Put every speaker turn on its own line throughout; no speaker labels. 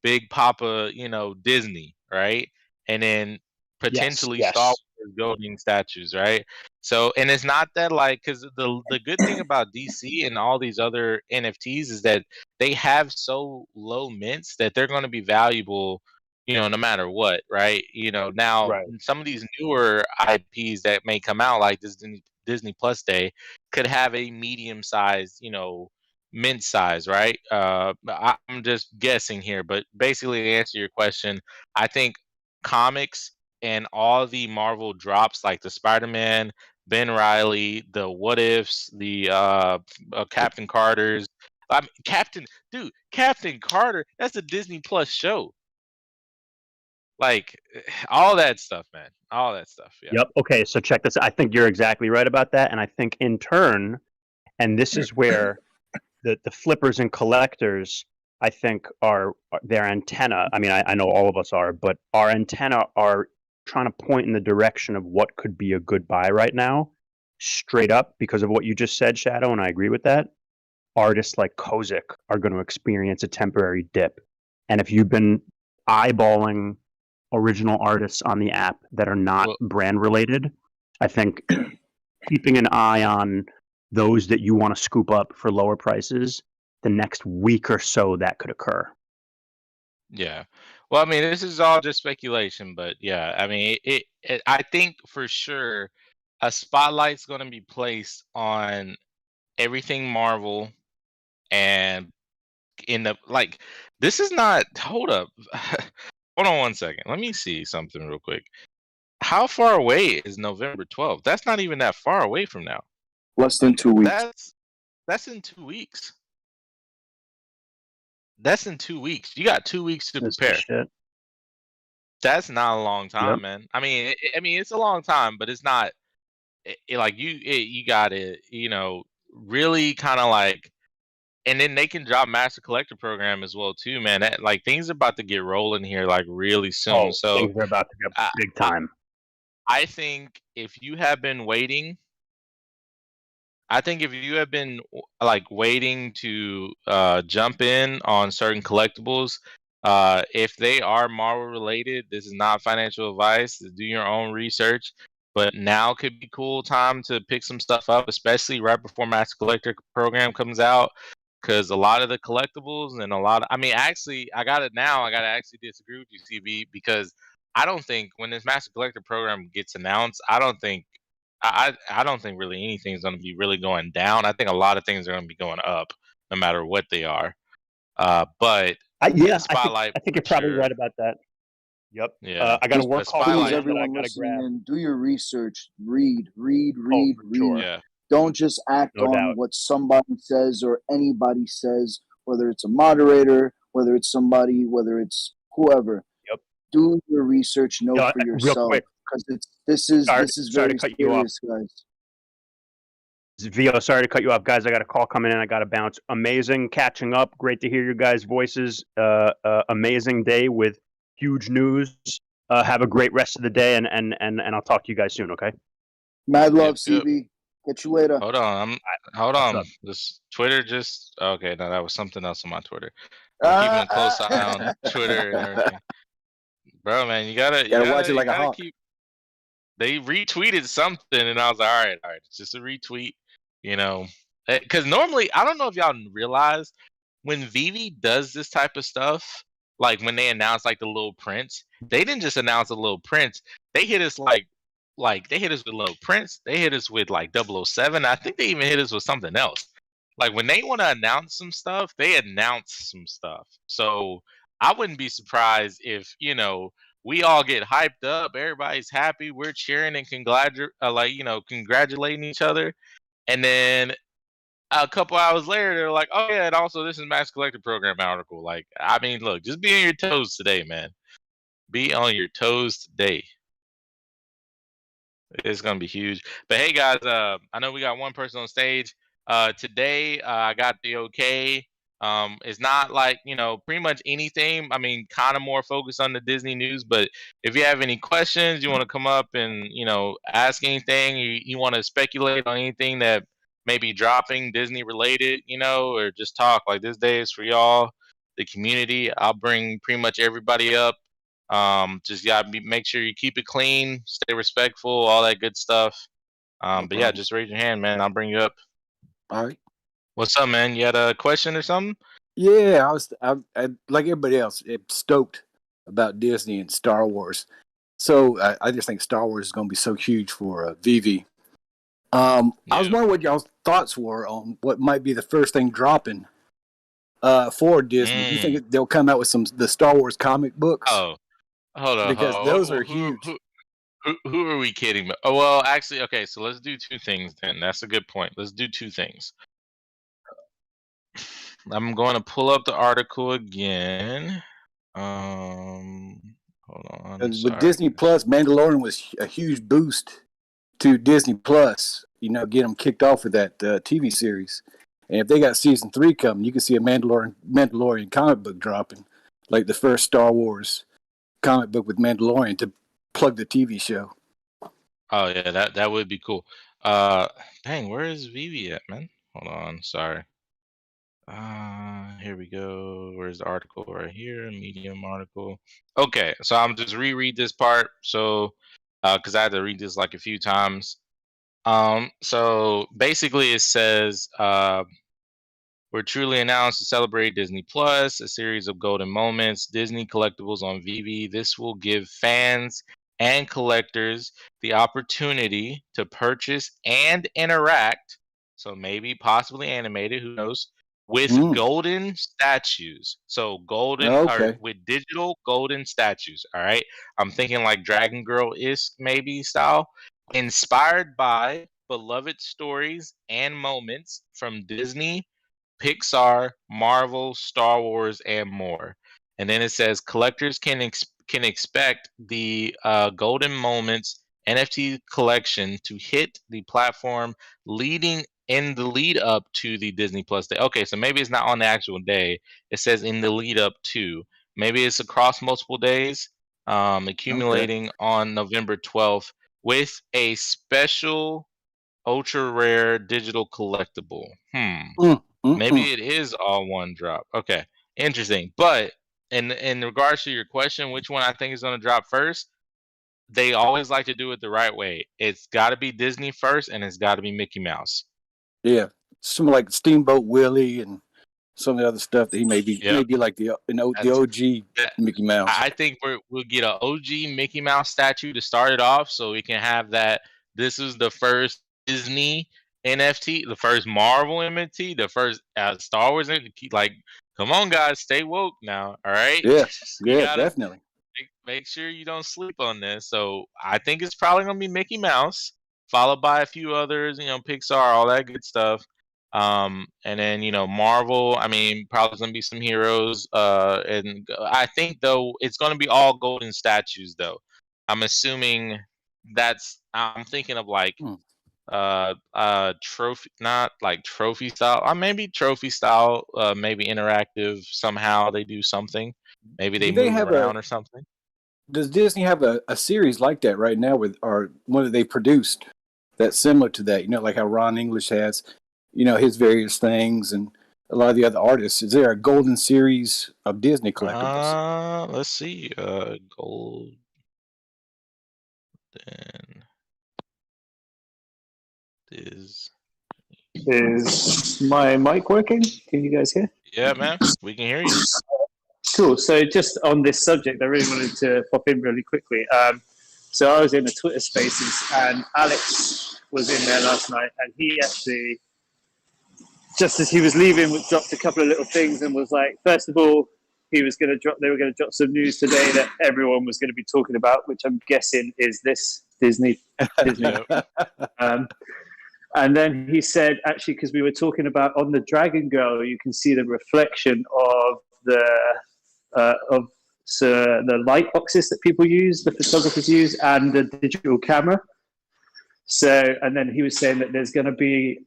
Big Papa, Disney, right? And then
Yes,
potentially Star
yes.
Wars building statues, right? So, and it's not that like, because the good thing about DC and all these other NFTs is that they have so low mints that they're going to be valuable, no matter what, right? Now
Right.
some of these newer IPs that may come out, like this Disney Plus Day, could have a medium size, mint size, right? I'm just guessing here, but basically to answer your question, I think comics and all the Marvel drops, like the Spider-Man, Ben Riley, the What Ifs, the Captain Carter's. Captain Carter. That's a Disney Plus show. Like all that stuff, man. All that stuff. Yeah.
Yep. Okay, so check this. I think you're exactly right about that, and I think in turn, and this is where the flippers and collectors, I think, are their antenna. I mean, I know all of us are, but our antenna are trying to point in the direction of what could be a good buy right now, straight up because of what you just said, Shadow, and I agree with that. Artists like Kozik are going to experience a temporary dip, and if you've been eyeballing original artists on the app that are not
Well,
brand related, I think keeping an eye on those that you want to scoop up for lower prices the next week or so that could occur.
yeah. Well, I mean, this is all just speculation, but yeah, I mean, I think for sure a spotlight's going to be placed on everything Marvel and in the like. This is not. Hold up. Hold on one second. Let me see something real quick. How far away is November 12th? That's not even that far away from now.
Less than 2 weeks.
That's in 2 weeks. That's in 2 weeks. You got 2 weeks to
That's
prepare.
shit.
That's not a long time,
Yep.
man. I mean, it's a long time, but it's not like you got to, really kind of like, and then they can drop Master Collector Program as well too, man. That, like things are about to get rolling here like really soon.
Oh,
So
things are about to get
I,
big
I
time.
I think if you have been waiting, I think if you have been like waiting to jump in on certain collectibles, if they are Marvel related, this is not financial advice. Do your own research. But now could be cool time to pick some stuff up, especially right before Master Collector Program comes out. Because a lot of the collectibles and I mean, actually, I got it now. I got to actually disagree with you, CB, because I don't think when this Master Collector Program gets announced, I don't think really anything's going to be really going down. I think a lot of things are going to be going up, no matter what they are. But
Yeah,
spotlight.
I think you're probably right about that. Yep.
Yeah.
I got a work call
Please,
that I
everyone
gotta
listening
grab.
in, do your research. Read,
For sure.
Yeah.
Don't just act
No
on
doubt.
what somebody says or anybody says, whether it's a moderator, whether it's somebody, whether it's whoever.
Yep.
Do your research, know for
Real
yourself,
quick.
because this is
Sorry
very
to cut you off.
serious, guys.
Vio, sorry to cut you off, guys. I got a call coming in. I got to bounce. Amazing catching up. Great to hear your guys' voices. Amazing day with huge news. Have a great rest of the day, and I'll talk to you guys soon. Okay.
Mad love,
Yep.
CB. Catch you later.
Hold on. Hold on. This Twitter just okay. No, that was something else on my Twitter. I'm keeping a close eye on Twitter and everything. Bro, man, you gotta
watch it like a hawk.
They retweeted something, and I was like, all right, it's just a retweet, because normally I don't know if y'all realize when VEVE does this type of stuff, like when they announce like the little prints, they didn't just announce the little prints. They hit us like they hit us with little prints. They hit us with like 007. I think they even hit us with something else. Like when they want to announce some stuff, they announce some stuff. So I wouldn't be surprised if we all get hyped up. Everybody's happy. We're cheering and congratulating each other. And then a couple hours later, they're like, "Oh yeah, and also this is Mass Collector Program article." Like, I mean, look, just be on your toes today, man. Be on your toes today. It's gonna be huge. But hey, guys, I know we got one person on stage. Today, I got the okay. It's not like pretty much anything. I mean, kind of more focused on the Disney news. But if you have any questions, you want to come up and ask anything, you want to speculate on anything that may be dropping Disney related, or just talk. Like this day is for y'all. the community. I'll bring pretty much everybody up. Just gotta make sure you keep it clean, stay respectful, all that good stuff.
No
But yeah,
problem.
just raise your hand, man. I'll bring you up.
All right.
What's up, man? You had a question or something?
Yeah, I like everybody else, stoked about Disney and Star Wars. So I just think Star Wars is going to be so huge for VEVE. I was
Yeah.
wondering what y'all's thoughts were on what might be the first thing dropping for Disney. Do you think they'll come out with the Star Wars comic books?
Oh, hold on.
Because those are huge.
Who are we kidding? Oh, well, actually, okay. So let's do two things then. That's a good point. Let's do two things. I'm going to pull up the article again. Hold on.
With Disney Plus, Mandalorian was a huge boost to Disney Plus. You know, get them kicked off with that TV series. And if they got season 3 coming, you can see a Mandalorian comic book dropping, like the first Star Wars comic book with Mandalorian to plug the TV show.
Oh yeah, that would be cool. Dang, where is VEVE at, man? Hold on, sorry. Here we go. Where's the article? Right here, Medium article. Okay, so I'm just reread this part. So, because I had to read this like a few times. So basically, it says, we're truly announced to celebrate Disney Plus, a series of golden moments, Disney collectibles on VEVE. This will give fans and collectors the opportunity to purchase and interact, so maybe possibly animated, who knows, with golden statues. So golden, or with digital golden statues. All right. I'm thinking like Dragon Girl-esque maybe style, inspired by beloved stories and moments from Disney, Pixar, Marvel, Star Wars, and more. And then it says collectors can expect the Golden Moments NFT collection to hit the platform leading in the lead up to the Disney Plus day. Okay, so maybe it's not on the actual day. It says in the lead up to. Maybe it's across multiple days, accumulating on November 12th with a special ultra rare digital collectible. Maybe it is all one drop. Okay, interesting. But in regards to your question, which one I think is going to drop first? They always like to do it the right way. It's got to be Disney first, and it's got to be Mickey Mouse.
Yeah, some like Steamboat Willie and some of the other stuff that he may be like the OG Mickey Mouse.
I think we'll get an OG Mickey Mouse statue to start it off, so we can have that. This is the first Disney NFT, the first Marvel NFT, the first Star Wars NFT. Like, come on, guys, stay woke now. All right.
Yeah, definitely.
Make sure you don't sleep on this. So I think it's probably gonna be Mickey Mouse, followed by a few others. You know, Pixar, all that good stuff. And then Marvel. I mean, probably gonna be some heroes. And I think though it's gonna be all golden statues. Though I'm assuming I'm thinking of like trophy, not like trophy style, maybe trophy style, maybe interactive somehow. They do something. Maybe they move around or something.
Does Disney have a series like that right now or one that they produced that's similar to that? Like how Ron English has, his various things and a lot of the other artists. Is there a golden series of Disney collectibles?
Let's see. Golden.
Is my mic working? Can you guys hear?
Yeah, man. We can hear you.
Cool. So just on this subject, I really wanted to pop in really quickly. So I was in the Twitter Spaces, and Alex was in there last night, and he actually, just as he was leaving, dropped a couple of little things and was like, first of all, they were going to drop some news today that everyone was going to be talking about, which I'm guessing is this Disney. And then he said, actually, because we were talking about on the Dragon Girl, you can see the reflection of the light boxes that people use, the photographers use, and the digital camera. So, and then he was saying that there's going to be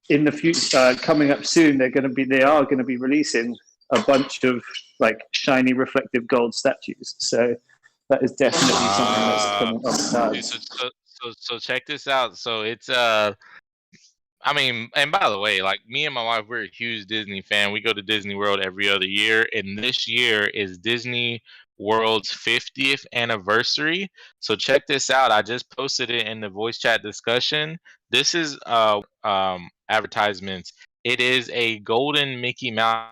in the future, coming up soon, they are going to be releasing a bunch of like shiny reflective gold statues. So that is definitely something that's coming up.
So check this out. So it's I mean, and by the way, like me and my wife, we're a huge Disney fan. We go to Disney World every other year, and this year is Disney World's 50th anniversary. So check this out. I just posted it in the voice chat discussion. This is advertisements. It is a golden Mickey Mouse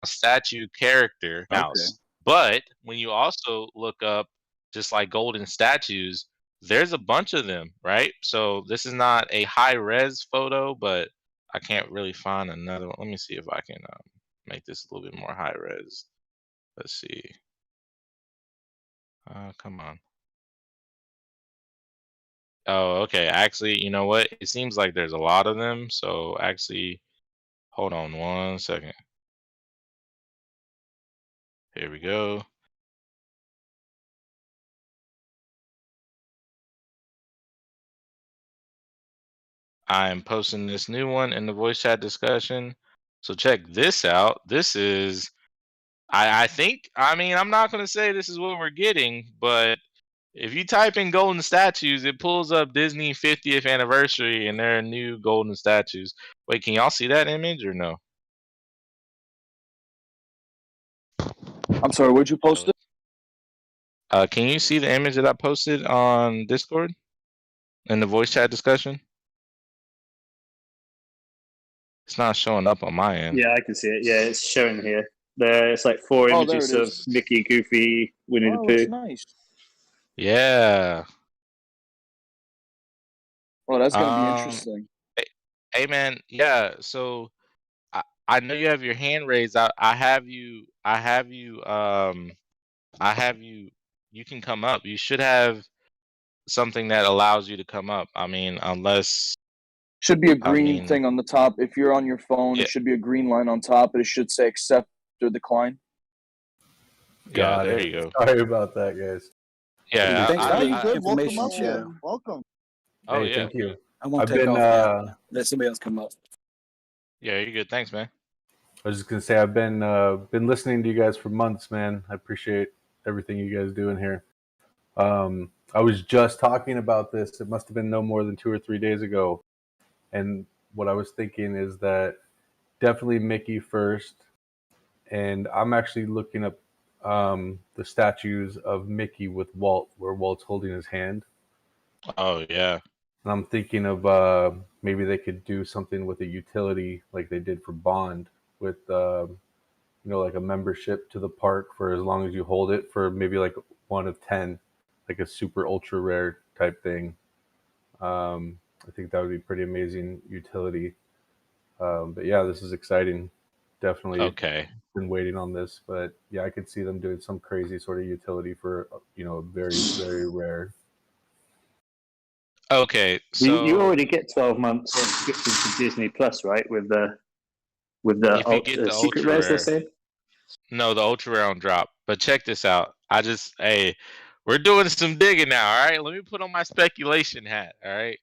statue character mouse. But when you also look up just like golden statues, there's a bunch of them, right? So this is not a high res photo, but I can't really find another one. Let me see if I can make this a little bit more high res. Let's see. Come on. Oh, okay. Actually, you know what? It seems like there's a lot of them. So actually, hold on 1 second. Here we go. I'm posting this new one in the voice chat discussion. So check this out. This is, I think, I mean, I'm not going to say this is what we're getting, but if you type in golden statues, it pulls up Disney 50th anniversary and there are new golden statues. Wait, can y'all see that image or no?
I'm sorry, where'd you post it?
Can you see the image that I posted on Discord in the voice chat discussion? It's not showing up on my end.
Yeah, I can see it. Yeah, it's showing here. It's like 4
Oh, there
images
it
of
is.
Mickey, Goofy, Winnie the
Oh,
Pooh.
it's nice.
Yeah.
Well, that's gonna be interesting.
Hey man, yeah. So I know you have your hand raised. I have you. You can come up. You should have something that allows you to come up. I mean, unless
Should be a green
mean-
thing on the top. If you're on your phone,
Yeah.
it should be a green line on top, and it should say accept or decline.
yeah, there you go.
Sorry about that, guys.
Yeah,
Thanks for
I-
the
you good?
information,
Welcome up,
Chad.
Welcome.
Oh
Hey,
yeah.
thank you.
I won't
I've
take
been,
off now. Let somebody else come up.
Yeah, you're good. Thanks, man.
I was just gonna say I've been listening to you guys for months, man. I appreciate everything you guys do in here. I was just talking about this. It must have been no more than 2 or 3 days ago, and what I was thinking is that definitely Mickey first, and I'm actually looking up the statues of Mickey with Walt, where Walt's holding his hand.
Oh yeah.
And I'm thinking of maybe they could do something with a utility like they did for Bond with, like a membership to the park for as long as you hold it for maybe like 1 of 10, like a super ultra rare type thing. I think that would be pretty amazing utility. But yeah, this is exciting. Definitely
Okay.
been waiting on this, but yeah, I could see them doing some crazy sort of utility for, very, very rare.
Okay. So
You already get 12 months subscription to Disney Plus, right? With the
if you get the
secret
ultra
rares,
rare,
they say.
no, the ultra rare on drop. But check this out. We're doing some digging now. All right. Let me put on my speculation hat. All right.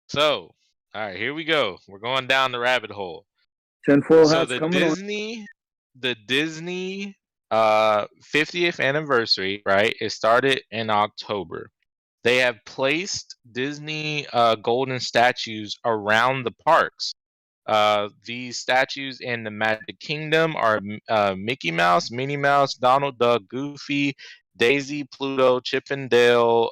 So, all right, here we go. We're going down the rabbit hole.
10-4
So
hats
the
coming on.
Disney 50th anniversary, right? It started in October. They have placed Disney golden statues around the parks. These statues in the Magic Kingdom are Mickey Mouse, Minnie Mouse, Donald Duck, Goofy, Daisy, Pluto, Chip and Dale,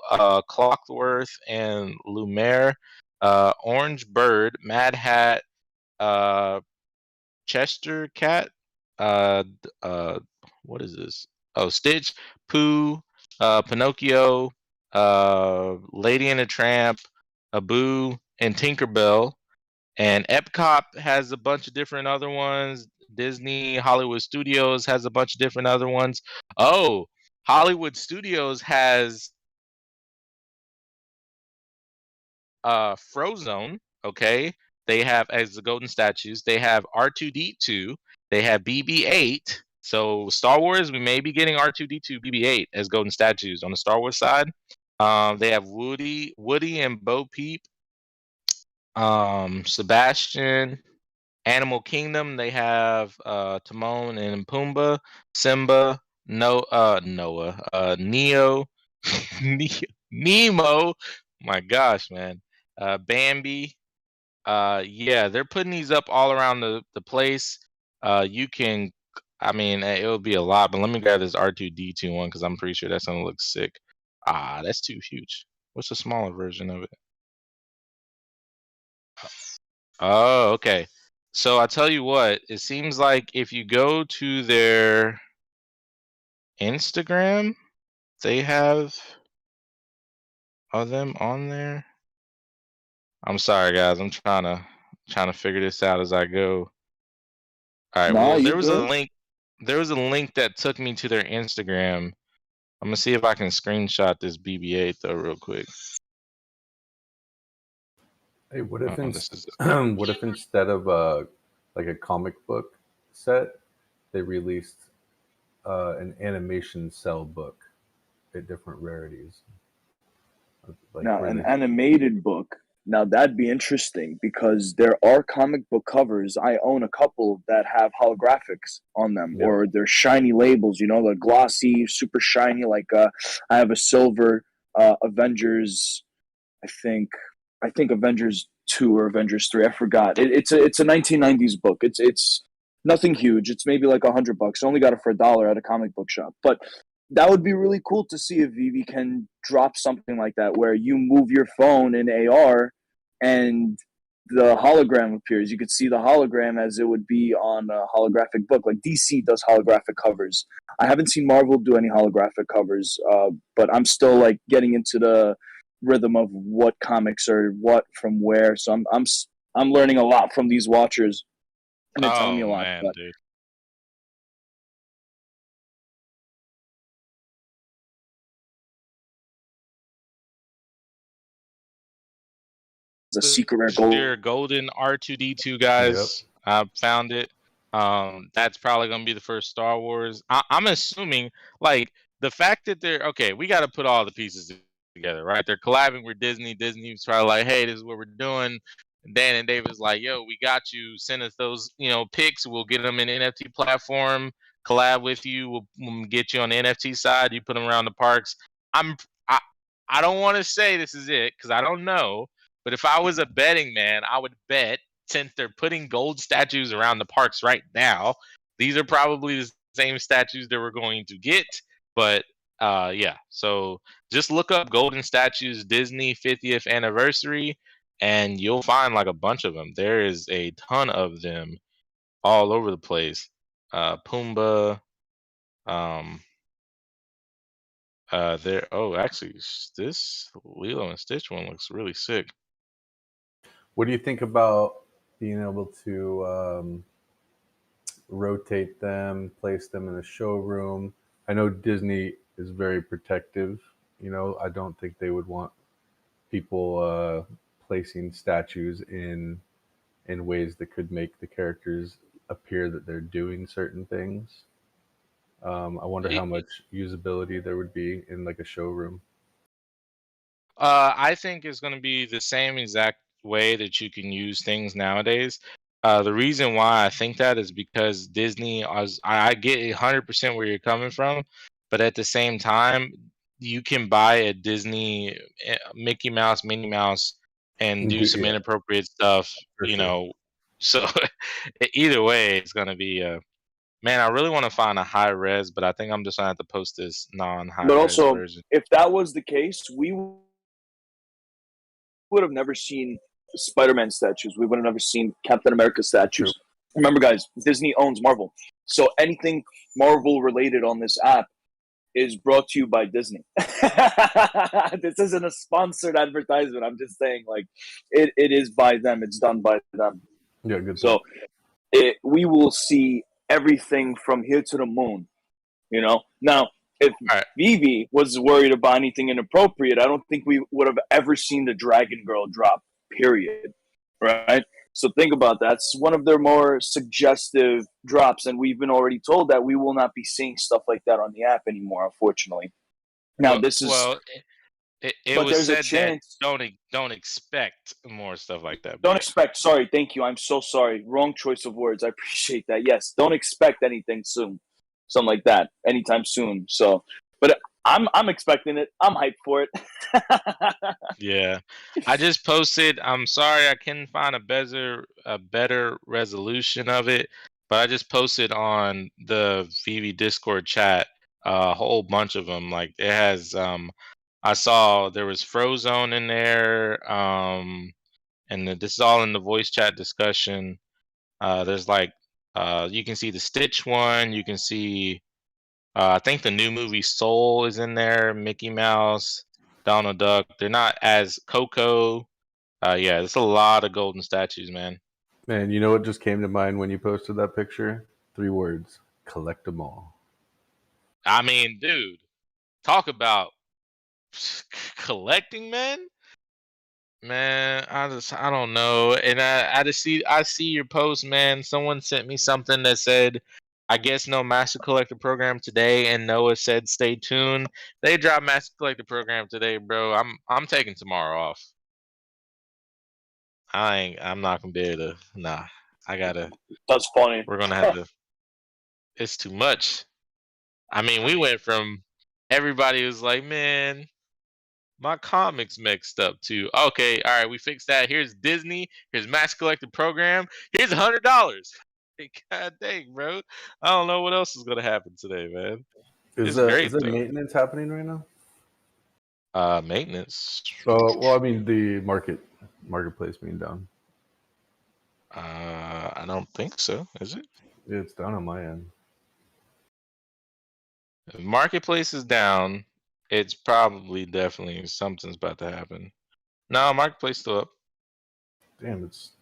Clockworth, and Lumiere. Orange Bird, Mad Hat, Chester Cat, what is this? Oh, Stitch, Pooh, Pinocchio, Lady and the Tramp, Abu, and Tinkerbell. And Epcot has a bunch of different other ones. Disney Hollywood Studios has a bunch of different other ones. Oh, Hollywood Studios has Frozone, okay? They have as the golden statues. They have R2D2. They have BB-8. So Star Wars, we may be getting R2D2, BB-8 as golden statues on the Star Wars side. They have Woody and Bo Peep. Sebastian. Animal Kingdom, they have Timon and Pumbaa, Simba, Noah, Neo, Neo, Nemo. My gosh, man. Bambi. Yeah, they're putting these up all around the place. You can, I mean, it'll be a lot, but let me grab this R2D2 one because I'm pretty sure that's gonna look sick. Ah, that's too huge. What's the smaller version of it? Oh, okay. So I tell you what, it seems like if you go to their Instagram, they have them on there. I'm sorry, guys. I'm trying to figure this out as I go. All right.
Nah,
Well,
you
there was a
good.
link. There was a link that took me to their Instagram. I'm gonna see if I can screenshot this BB-8 though, real quick.
Hey, what if
This is
what if instead of like a comic book set, they released an animation cell book at different rarities? Like
Now,
where
an
they,
animated book. Now that'd be interesting because there are comic book covers. I own a couple that have holographics on them,
Yep.
or they're shiny labels. You know, the glossy, super shiny. Like I have a silver Avengers. I think Avengers 2 or Avengers 3. I forgot. It's a 1990s book. It's nothing huge. It's maybe like $100. I only got it for $1 at a comic book shop, but that would be really cool to see if VEVE can drop something like that where you move your phone in AR and the hologram appears. You could see the hologram as it would be on a holographic book. Like DC does holographic covers. I haven't seen Marvel do any holographic covers, but I'm still like getting into the rhythm of what comics are what from where. So I'm learning a lot from these watchers, and they're telling me
oh
a lot.
man,
But
dude.
it's a secret rare gold.
Your golden R2D2
Yep.
guys. I found it. That's probably gonna be the first Star Wars. I'm assuming like the fact that they're okay. We got to put all the pieces together, right? They're collabing with Disney. Disney's probably like, hey, this is what we're doing. Dan and David's like, yo, we got you. Send us those, pics. We'll get them in NFT platform. Collab with you. We'll get you on the NFT side. You put them around the parks. I I don't want to say this is it because I don't know. But if I was a betting man, I would bet since they're putting gold statues around the parks right now, these are probably the same statues that we're going to get. But yeah, so just look up golden statues Disney 50th anniversary, and you'll find like a bunch of them. There is a ton of them all over the place. Pumbaa, um, there. Oh, actually, this Lilo and Stitch one looks really sick.
what do you think about being able to rotate them, place them in a showroom? I know Disney is very protective. I don't think they would want people placing statues in ways that could make the characters appear that they're doing certain things. I wonder how much usability there would be in like a showroom.
I think it's going to be the same exact way that you can use things nowadays. The reason why I think that is because Disney, I get 100% where you're coming from, but at the same time, you can buy a Disney Mickey Mouse, Minnie Mouse, and do some
Yeah,
inappropriate stuff,
for sure.
So either way, it's going to be man, I really want to find a high res, but I think I'm just going to have to post this non-high
But
res
also,
version.
if that was the case, we would have never seen Spider-Man statues. We would have never seen Captain America statues.
True.
Remember, guys, Disney owns Marvel, so anything Marvel related on this app is brought to you by Disney. This isn't a sponsored advertisement. I'm just saying, like, it is by them. It's done by them.
Yeah, good
So we will see everything from here to the moon. Now if
All right.
VEVE was worried about anything inappropriate, I don't think we would have ever seen the Dragon Girl drop. Period. Right. So think about that. It's one of their more suggestive drops, and we've been already told that we will not be seeing stuff like that on the app anymore. Unfortunately. Now this is.
Well, it
But
was
there's a
said that
chance.
don't expect more stuff like that.
Don't expect. Sorry, thank you. I'm so sorry. Wrong choice of words. I appreciate that. Yes, don't expect anything soon, something like that, anytime soon. So, but I'm expecting it. I'm hyped for it.
Yeah, I just posted. I'm sorry I couldn't find a better resolution of it, but I just posted on the VV Discord chat a whole bunch of them. Like it has. I saw there was Frozone in there. This is all in the voice chat discussion. There's like, you can see the Stitch one. You can see. I think the new movie Soul is in there. Mickey Mouse, Donald Duck. They're not as Coco. Yeah, there's a lot of golden statues, man.
Man, you know what just came to mind when you posted that picture? 3 words: collect them all.
I mean, dude, talk about collecting, man. Man, I don't know. And I see your post, man. Someone sent me something that said, I guess no Master Collector program today, and Noah said stay tuned. They dropped Master Collector program today, bro. I'm taking tomorrow off. I'm not gonna be able to. Nah, I gotta.
That's funny.
We're gonna have to. It's too much. I mean, we went from everybody was like, man, my comics mixed up too. Okay, all right, we fixed that. Here's Disney. Here's Master Collector program. Here's $100. God dang, bro. I don't know what else is gonna happen today, man.
Is
It's
there
great, though.
maintenance happening right now?
Maintenance.
Well, I mean the marketplace being down.
I don't think so. Is it?
Yeah, it's down on my end.
If marketplace is down, it's probably definitely something's about to happen. No, marketplace still up.
Damn, it's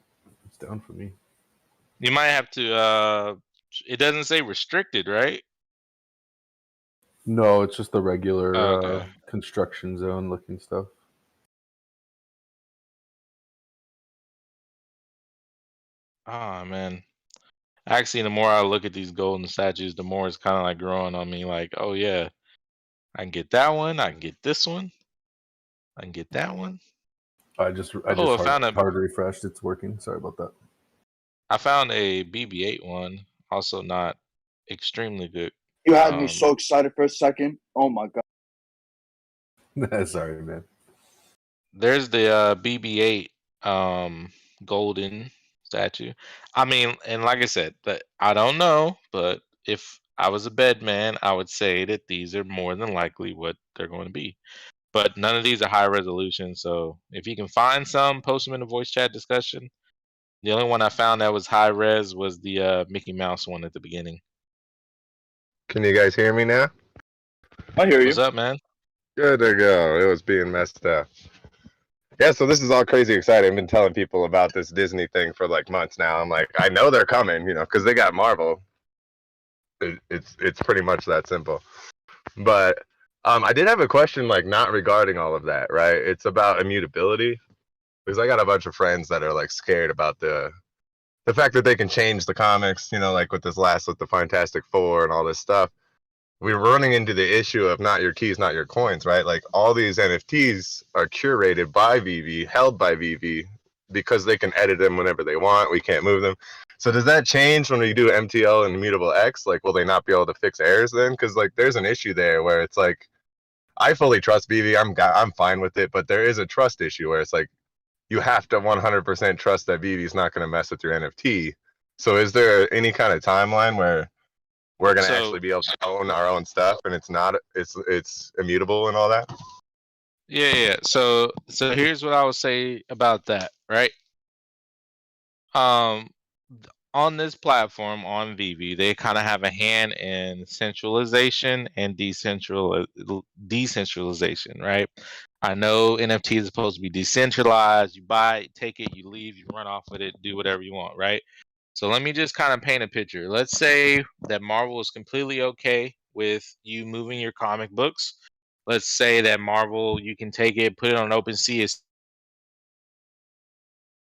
down for me.
You might have to. It doesn't say restricted, right?
No, it's just the regular
Okay.
construction zone looking stuff.
Oh man. Actually, the more I look at these golden statues, the more it's kind of like growing on me. Like, oh yeah, I can get that one. I can get this one. I can get that one.
I just
found a.
hard refreshed. It's working. Sorry about that.
I found a BB-8 one. Also not extremely good.
You had me so excited for a second. Oh my god.
Sorry, man.
There's the BB-8 golden statue. I mean, and like I said, I don't know, but if I was a bed man, I would say that these are more than likely what they're going to be. But none of these are high resolution, so if you can find some, post them in the voice chat discussion. The only one I found that was high res was the Mickey Mouse one at the beginning.
Can you guys hear me now?
I hear you.
What's up, man?
Good to go. It was being messed up. Yeah, so this is all crazy exciting. I've been telling people about this Disney thing for like months now. I'm like, I know they're coming, because they got Marvel. It's pretty much that simple. But I did have a question, like not regarding all of that, right? It's about immutability, because I got a bunch of friends that are like scared about the fact that they can change the comics, like with the Fantastic Four and all this stuff. We're running into the issue of not your keys, not your coins, right? Like all these NFTs are curated by VeVe, held by VeVe, because they can edit them whenever they want. We can't move them. So does that change when we do MTL and Immutable X? Like, will they not be able to fix errors then? Because like, there's an issue there where it's like, I fully trust VeVe. I'm fine with it, but there is a trust issue where it's like, you have to 100% trust that VeVe is not going to mess with your NFT. So is there any kind of timeline where we're going to actually be able to own our own stuff and it's immutable and all that?
Yeah. So here's what I would say about that, right? On this platform, on VeVe, they kind of have a hand in centralization and decentralization, right? I know NFT is supposed to be decentralized. You buy it, take it, you leave, you run off with it, do whatever you want, right? So let me just kind of paint a picture. Let's say that Marvel is completely okay with you moving your comic books. Let's say that Marvel, you can take it, put it on OpenSea, as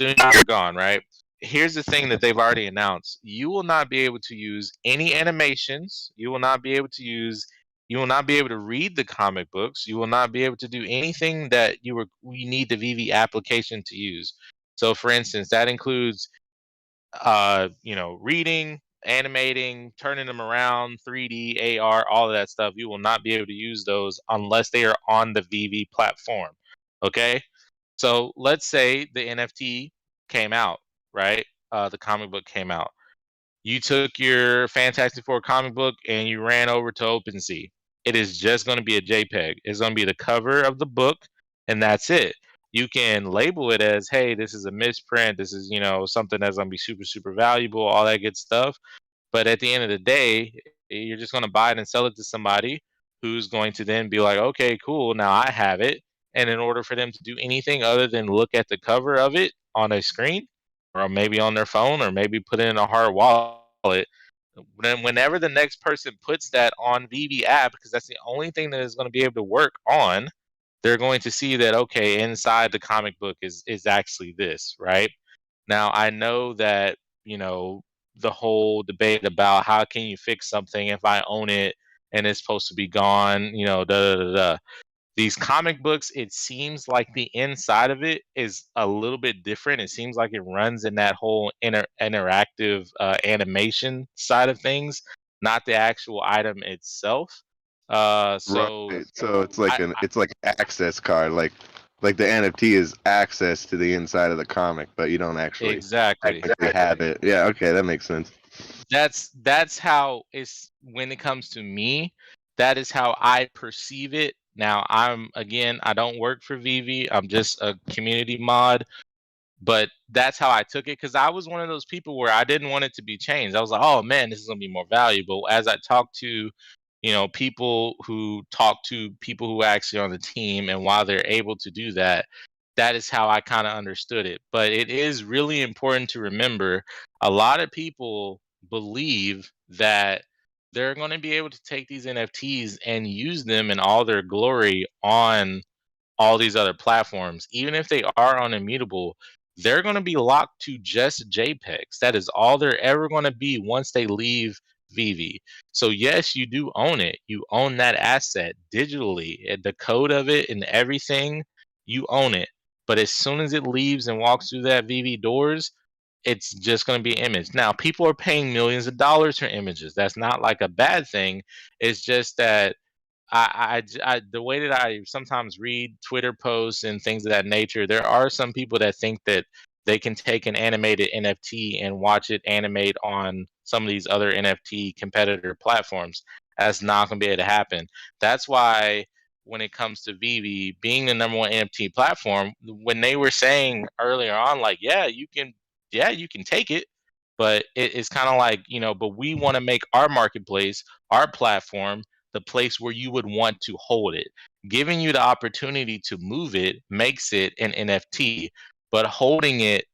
soon as you're gone, right? Here's the thing that they've already announced. You will not be able to use any animations. You will not be able to read the comic books. You will not be able to do anything that you need the VeVe application to use. So for instance, that includes reading, animating, turning them around, 3D, AR, all of that stuff, you will not be able to use those unless they are on the VeVe platform. Okay? So let's say the NFT came out, right? The comic book came out. You took your Fantastic Four comic book and you ran over to OpenSea. It is just going to be a JPEG. It's going to be the cover of the book, and that's it. You can label it as, hey, this is a misprint. This is, something that's going to be super, super valuable, all that good stuff. But at the end of the day, you're just going to buy it and sell it to somebody who's going to then be like, okay, cool, now I have it. And in order for them to do anything other than look at the cover of it on a screen, or maybe on their phone, or maybe put it in a hard wallet, then whenever the next person puts that on VeVe app, because that's the only thing that is going to be able to work on, they're going to see that, okay, inside the comic book is actually this, right? Now, I know that, the whole debate about how can you fix something if I own it and it's supposed to be gone, da da da da. These comic books, it seems like the inside of it is a little bit different. It seems like it runs in that whole interactive animation side of things, not the actual item itself. So
Right. So it's like
I,
it's like an access card, like the NFT is access to the inside of the comic, but you don't actually
exactly.
technically have it. Yeah, okay, that makes sense.
That's how it's when it comes to me. That is how I perceive it. Now, I don't work for VeVe. I'm just a community mod, but that's how I took it because I was one of those people where I didn't want it to be changed. I was like, oh man, this is gonna be more valuable. As I talked to, people who talk to people who are actually on the team, and while they're able to do that, that is how I kind of understood it. But it is really important to remember a lot of people believe that they're going to be able to take these NFTs and use them in all their glory on all these other platforms. Even if they are on Immutable, they're going to be locked to just JPEGs. That is all they're ever going to be once they leave VeVe. So yes, you do own it. You own that asset digitally, the code of it and everything. You own it. But as soon as it leaves and walks through that VeVe doors, it's just going to be an image. Now, people are paying millions of dollars for images. That's not like a bad thing. It's just that the way that I sometimes read Twitter posts and things of that nature, there are some people that think that they can take an animated NFT and watch it animate on some of these other NFT competitor platforms. That's not going to be able to happen. That's why when it comes to VeVe being the number one NFT platform, when they were saying earlier on, like, yeah, you can take it, but it's kind of like, but we want to make our marketplace, our platform, the place where you would want to hold it. Giving you the opportunity to move it makes it an NFT, but holding it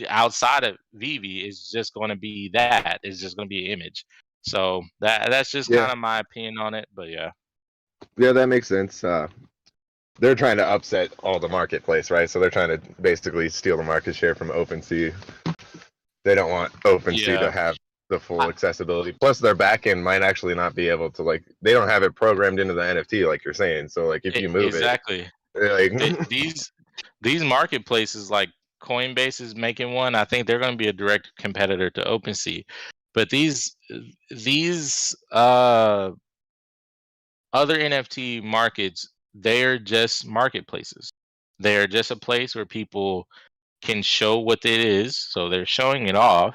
outside of VeVe is just going to be that. It's just going to be an image. So that's just
Yeah.
kind of my opinion on it. But yeah.
Yeah, that makes sense. They're trying to upset all the marketplace, right? So they're trying to basically steal the market share from OpenSea. They don't want OpenSea to have the full accessibility. Plus, their backend might actually not be able to, like, they don't have it programmed into the NFT, like you're saying. So, like, if you move
exactly.
like
These marketplaces, like Coinbase is making one. I think they're going to be a direct competitor to OpenSea. But these other NFT markets, they're just marketplaces. They're just a place where people can show what it is. So they're showing it off.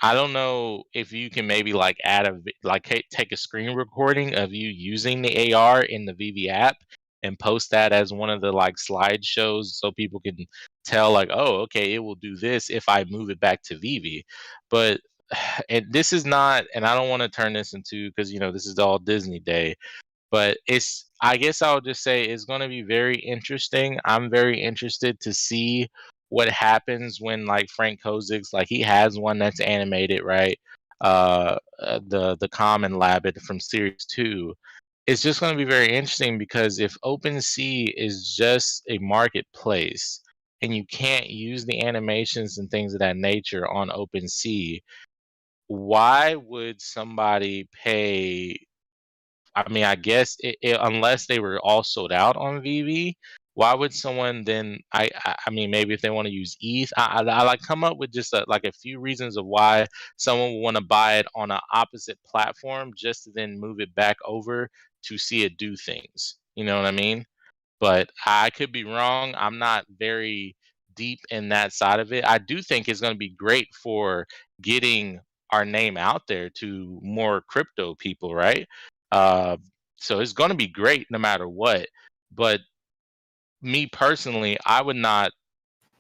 I don't know if you can maybe like take a screen recording of you using the AR in the VeVe app and post that as one of the like slideshows so people can tell like, oh, okay, it will do this if I move it back to VeVe. But and this is not, and I don't want to turn this into, because this is all Disney Day, but I guess I'll just say it's going to be very interesting. I'm very interested to see what happens when like Frank Kozik's, like, he has one that's animated, right? The Common Labbit from Series 2. It's just going to be very interesting because if OpenSea is just a marketplace and you can't use the animations and things of that nature on OpenSea, why would somebody pay? I mean, I guess unless they were all sold out on VeVe, why would someone then? I mean, maybe if they want to use ETH, I like come up with just like a few reasons of why someone would want to buy it on an opposite platform just to then move it back over to see it do things. You know what I mean? But I could be wrong. I'm not very deep in that side of it. I do think it's going to be great for getting our name out there to more crypto people, right? Uh, so it's going to be great no matter what. But me personally, I would not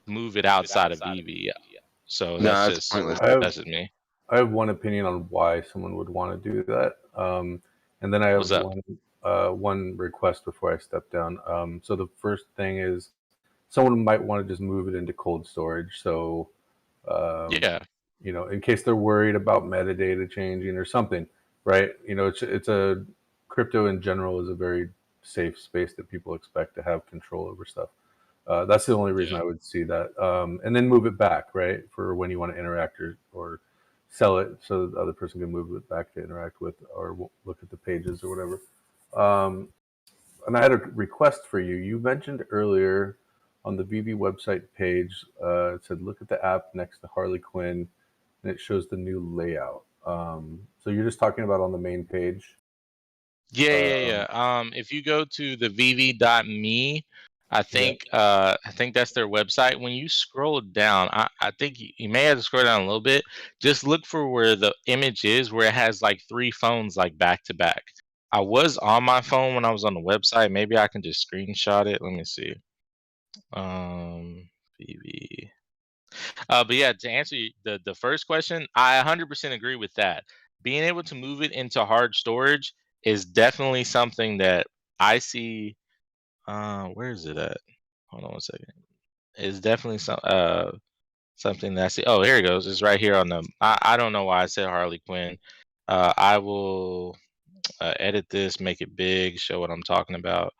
move it outside of VV. So
No,
that's
that's
just
pointless.
that's just me.
I have one opinion on why someone would want to do that, and then I have
What's up?
one request before I step down. So the first thing is someone might want to just move it into cold storage. So
Yeah.
you know, in case they're worried about metadata changing or something, right? You know, it's a crypto in general is a very safe space that people expect to have control over stuff. That's the only reason
Yeah.
I would see that. And then move it back, right, for when you want to interact or sell it so the other person can move it back to interact with or look at the pages or whatever. And I had a request for you. You mentioned earlier on the VV website page, it said, look at the app next to Harley Quinn, and it shows the new layout. So you're just talking about on the main page?
Yeah. If you go to the vv.me, I think that's their website. When you scroll down, I think you may have to scroll down a little bit. Just look for where the image is, where it has like 3 phones like back to back. I was on my phone when I was on the website. Maybe I can just screenshot it. Let me see. VV. But yeah, to answer the first question, I 100% agree with that. Being able to move it into hard storage is definitely something that I see. Where is it at? Hold on one second. It's definitely something that I see. Oh, here it goes. It's right here on the. I don't know why I said Harley Quinn. I will edit this, make it big, show what I'm talking about,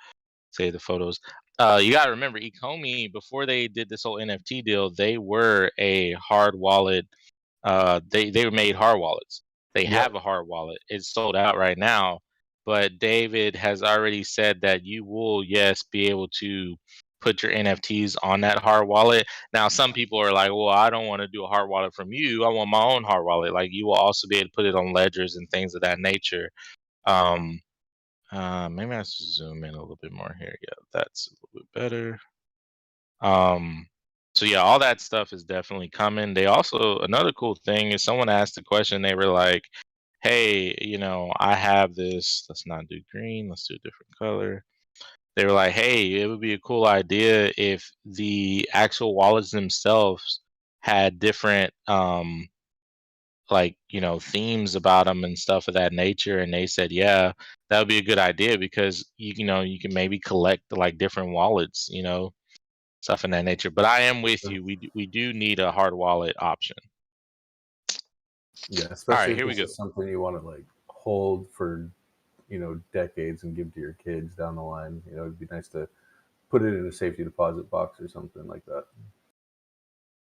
save the photos. You got to remember, Ecomi, before they did this whole NFT deal, they were a hard wallet. They made hard wallets. They have a hard wallet. It's sold out right now, but David has already said that you will, yes, be able to put your NFTs on that hard wallet. Now, some people are like, well, I don't want to do a hard wallet from you. I want my own hard wallet. Like, you will also be able to put it on ledgers and things of that nature. Maybe I should zoom in a little bit more here. Yeah, that's a little bit better. So yeah, all that stuff is definitely coming. They also, another cool thing is someone asked a question. They were like, hey, I have this. Let's not do green. Let's do a different color. They were like, hey, it would be a cool idea if the actual wallets themselves had different themes about them and stuff of that nature. And they said, yeah, that would be a good idea because you can maybe collect like different wallets, stuff in that nature. But I am with you. We do need a hard wallet option.
Yeah, especially
here
if
we
this
go.
is something you want to like hold for decades and give to your kids down the line. It'd be nice to put it in a safety deposit box or something like that.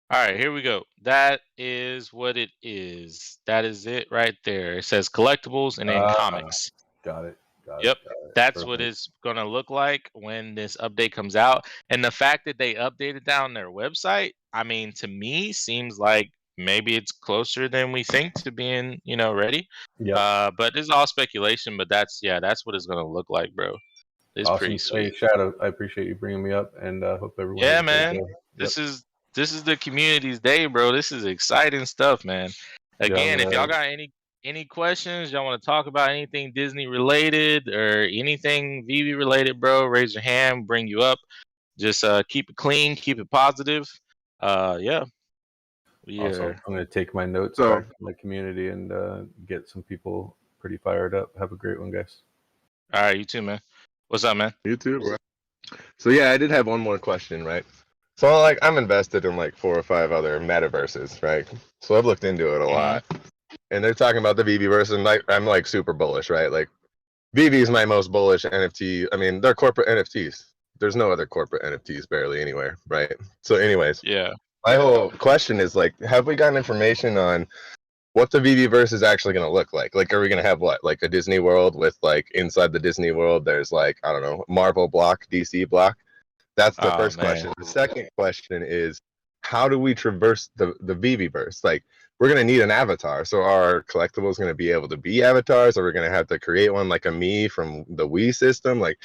All right, here we go. That is what it is. That is it right there. It says collectibles and then comics.
Got it.
Yep. That's
Perfect.
what it's going to look like when this update comes out. And the fact that they updated that on their website, I mean, to me, seems like maybe it's closer than we think to being, ready.
Yeah.
But this is all speculation, but that's what it's going to look like, bro. It's
awesome.
pretty sweet.
Hey, Shadow, I appreciate you bringing me up, and hope everyone.
Yeah, man. This is the community's day, bro. This is exciting stuff, man. Again, if y'all got any questions, y'all want to talk about anything Disney related or anything VV related, bro, raise your hand, bring you up. Just keep it clean, keep it positive. Yeah.
Awesome. I'm going to take my notes back to my community and get some people pretty fired up. Have a great one, guys.
All right, you too, man. What's up, man?
You too, bro. So yeah, I did have one more question, right? So like I'm invested in like 4 or 5 other metaverses, right? So I've looked into it a lot. And they're talking about the VeVeverse, and like I'm like super bullish, right? Like VeVe is my most bullish NFT. I mean, they're corporate NFTs. There's no other corporate NFTs barely anywhere, right? So anyways,
yeah.
My whole question is like, have we gotten information on what the VeVeverse is actually going to look like? Like, are we going to have what, like a Disney World with like inside the Disney World, there's like, I don't know, Marvel block, DC block? That's the
Oh
first
man,
question. The second question is, how do we traverse the VeVeVerse? Like, we're gonna need an avatar. So are collectibles gonna be able to be avatars? Or we're gonna have to create one like a me from the Wii system? Like,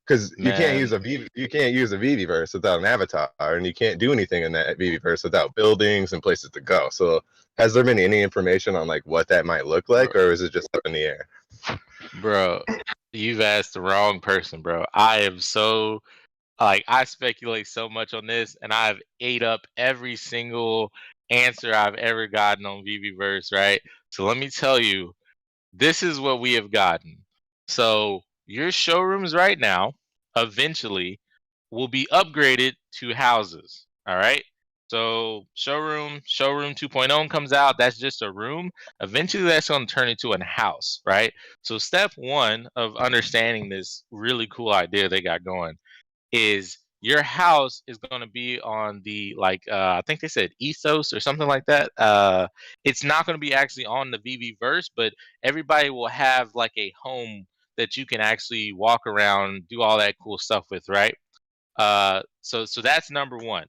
because you can't use
man.
a VeVeVerse without an avatar, and you can't do anything in that VeVeVerse without buildings and places to go. So has there been any information on like what that might look
Bro,
like, or is it just up in the air?
bro, you've asked the wrong person, bro. I am so like I speculate so much on this, and I've ate up every single answer I've ever gotten on VeVeVerse, right? So let me tell you, this is what we have gotten. So your showrooms right now, eventually, will be upgraded to houses. All right. So showroom 2.0 comes out. That's just a room. Eventually, that's going to turn into a house, right? So step one of understanding this really cool idea they got going is your house is going to be on the like I think they said ethos or something like that. It's not going to be actually on the VV verse, but everybody will have like a home that you can actually walk around, do all that cool stuff with, right? So that's number one.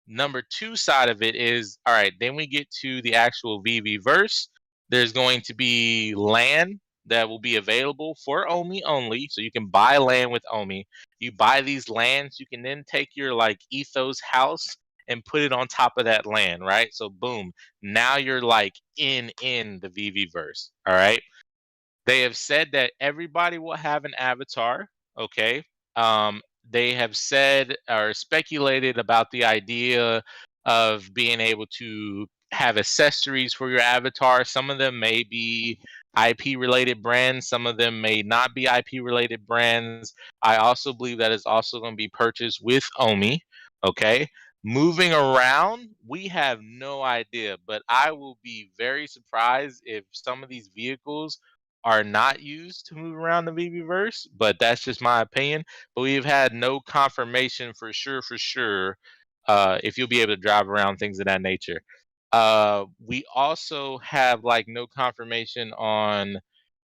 Number two side of it is all right. Then we get to the actual VV verse. There's going to be land that will be available for Omi only, so you can buy land with Omi. You buy these lands, you can then take your like ethos house and put it on top of that land, right? So boom, now you're like in the VV verse. All right. They have said that everybody will have an avatar. Okay. They have said or speculated about the idea of being able to have accessories for your avatar. Some of them may be IP related brands, some of them may not be IP related brands. I also believe that it's also going to be purchased with Omi. Okay. Moving around, we have no idea, but I will be very surprised if some of these vehicles are not used to move around the VB-verse, but that's just my opinion. But we've had no confirmation for sure, if you'll be able to drive around things of that nature. We also have like no confirmation on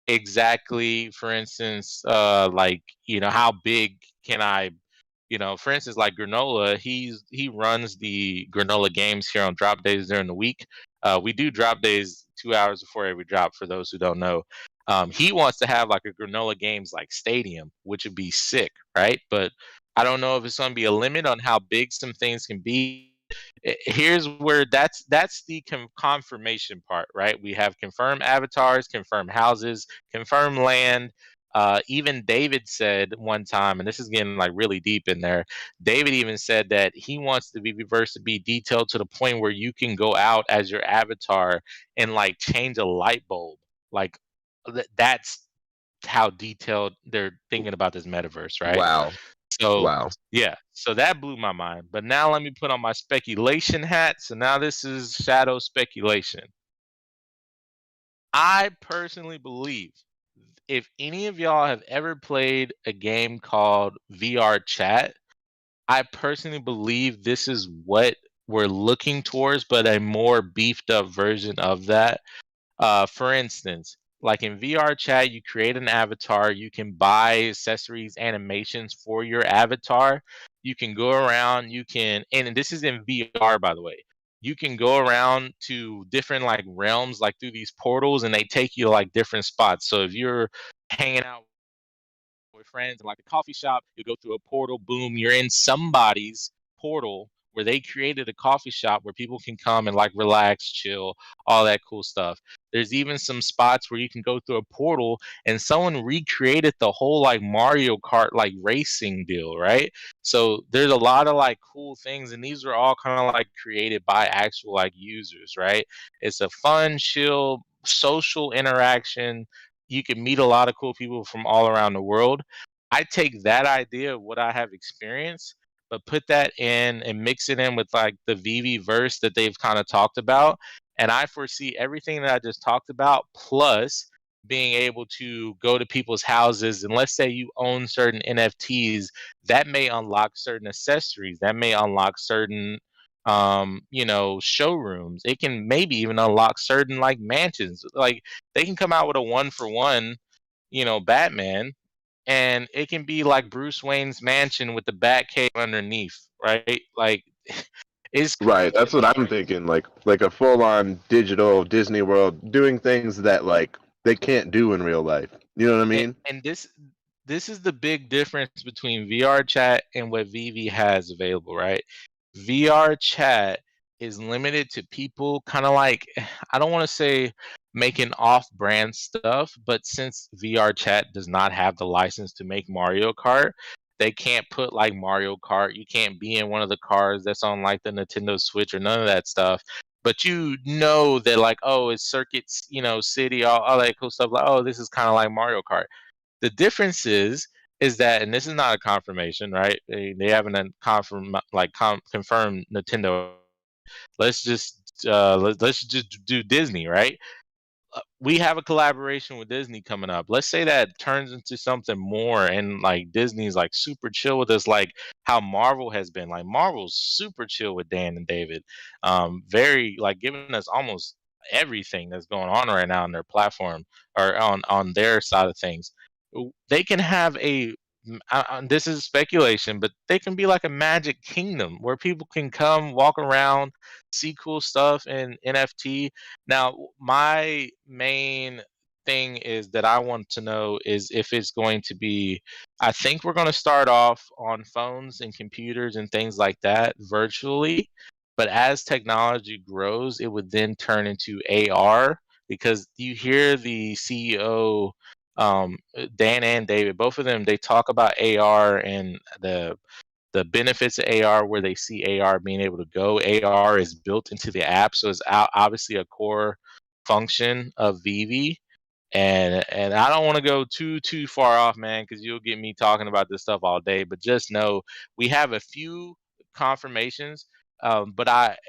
exactly, for instance, like how big can I, for instance, like Granola, he runs the Granola games here on drop days during the week. We do drop days 2 hours before every drop. For those who don't know, he wants to have like a Granola games like stadium, which would be sick, right? But I don't know if it's going to be a limit on how big some things can be. Here's where that's the confirmation part, right? We have confirmed avatars, confirmed houses, confirmed land. Even David said one time, and this is getting like really deep in there. David even said that he wants the VBverse to be detailed to the point where you can go out as your avatar and like change a light bulb. Like that's how detailed they're thinking about this metaverse, right?
Wow.
So
Wow.
yeah, so that blew my mind. But now let me put on my speculation hat. So now this is shadow speculation. I personally believe if any of y'all have ever played a game called VR Chat, I personally believe this is what we're looking towards, but a more beefed up version of that. For instance, like in VR chat, you create an avatar, you can buy accessories, animations for your avatar. You can go around, and this is in VR, by the way. You can go around to different like realms, like through these portals, and they take you to like different spots. So if you're hanging out with friends in like a coffee shop, you go through a portal, boom, you're in somebody's portal where they created a coffee shop where people can come and like relax, chill, all that cool stuff. There's even some spots where you can go through a portal and someone recreated the whole like Mario Kart like racing deal, right? So there's a lot of like cool things, and these are all kind of like created by actual like users, right? It's a fun, chill, social interaction. You can meet a lot of cool people from all around the world. I take that idea of what I have experienced, but put that in and mix it in with like the VV verse that they've kind of talked about. And I foresee everything that I just talked about, plus being able to go to people's houses. And let's say you own certain NFTs, that may unlock certain accessories, that may unlock certain showrooms. It can maybe even unlock certain like mansions. Like they can come out with a 1-for-1, Batman, and it can be like Bruce Wayne's mansion with the Batcave underneath, right? Like, it's
Right, that's what I'm thinking. Like a full on digital Disney World doing things that like they can't do in real life. You know what I mean?
and this is the big difference between VR chat and what VV has available, right? VR chat is limited to people kind of like, I don't want to say making off-brand stuff, but since VR chat does not have the license to make Mario Kart, they can't put like Mario Kart. You can't be in one of the cars that's on like the Nintendo Switch or none of that stuff. But you know that like, oh, it's circuits, city, all that cool stuff. Like, oh, this is kind of like Mario Kart. The difference is that, and this is not a confirmation, right? They haven't confirmed Nintendo. Let's just let's just do Disney, right? We have a collaboration with Disney coming up. Let's say that turns into something more, and like Disney's like super chill with us, like how Marvel has been. Like Marvel's super chill with Dan and David, very like giving us almost everything that's going on right now on their platform or on their side of things. They can have this is speculation, but they can be like a Magic Kingdom where people can come, walk around, see cool stuff in NFT. Now, my main thing is that I want to know is if it's going to be, I think we're going to start off on phones and computers and things like that virtually. But as technology grows, it would then turn into AR, because you hear the CEO, Dan and David, both of them, they talk about AR and the benefits of AR, where they see AR being able to go. AR is built into the app, so it's obviously a core function of VeVe. And I don't want to go too far off, man, because you'll get me talking about this stuff all day. But just know we have a few confirmations. But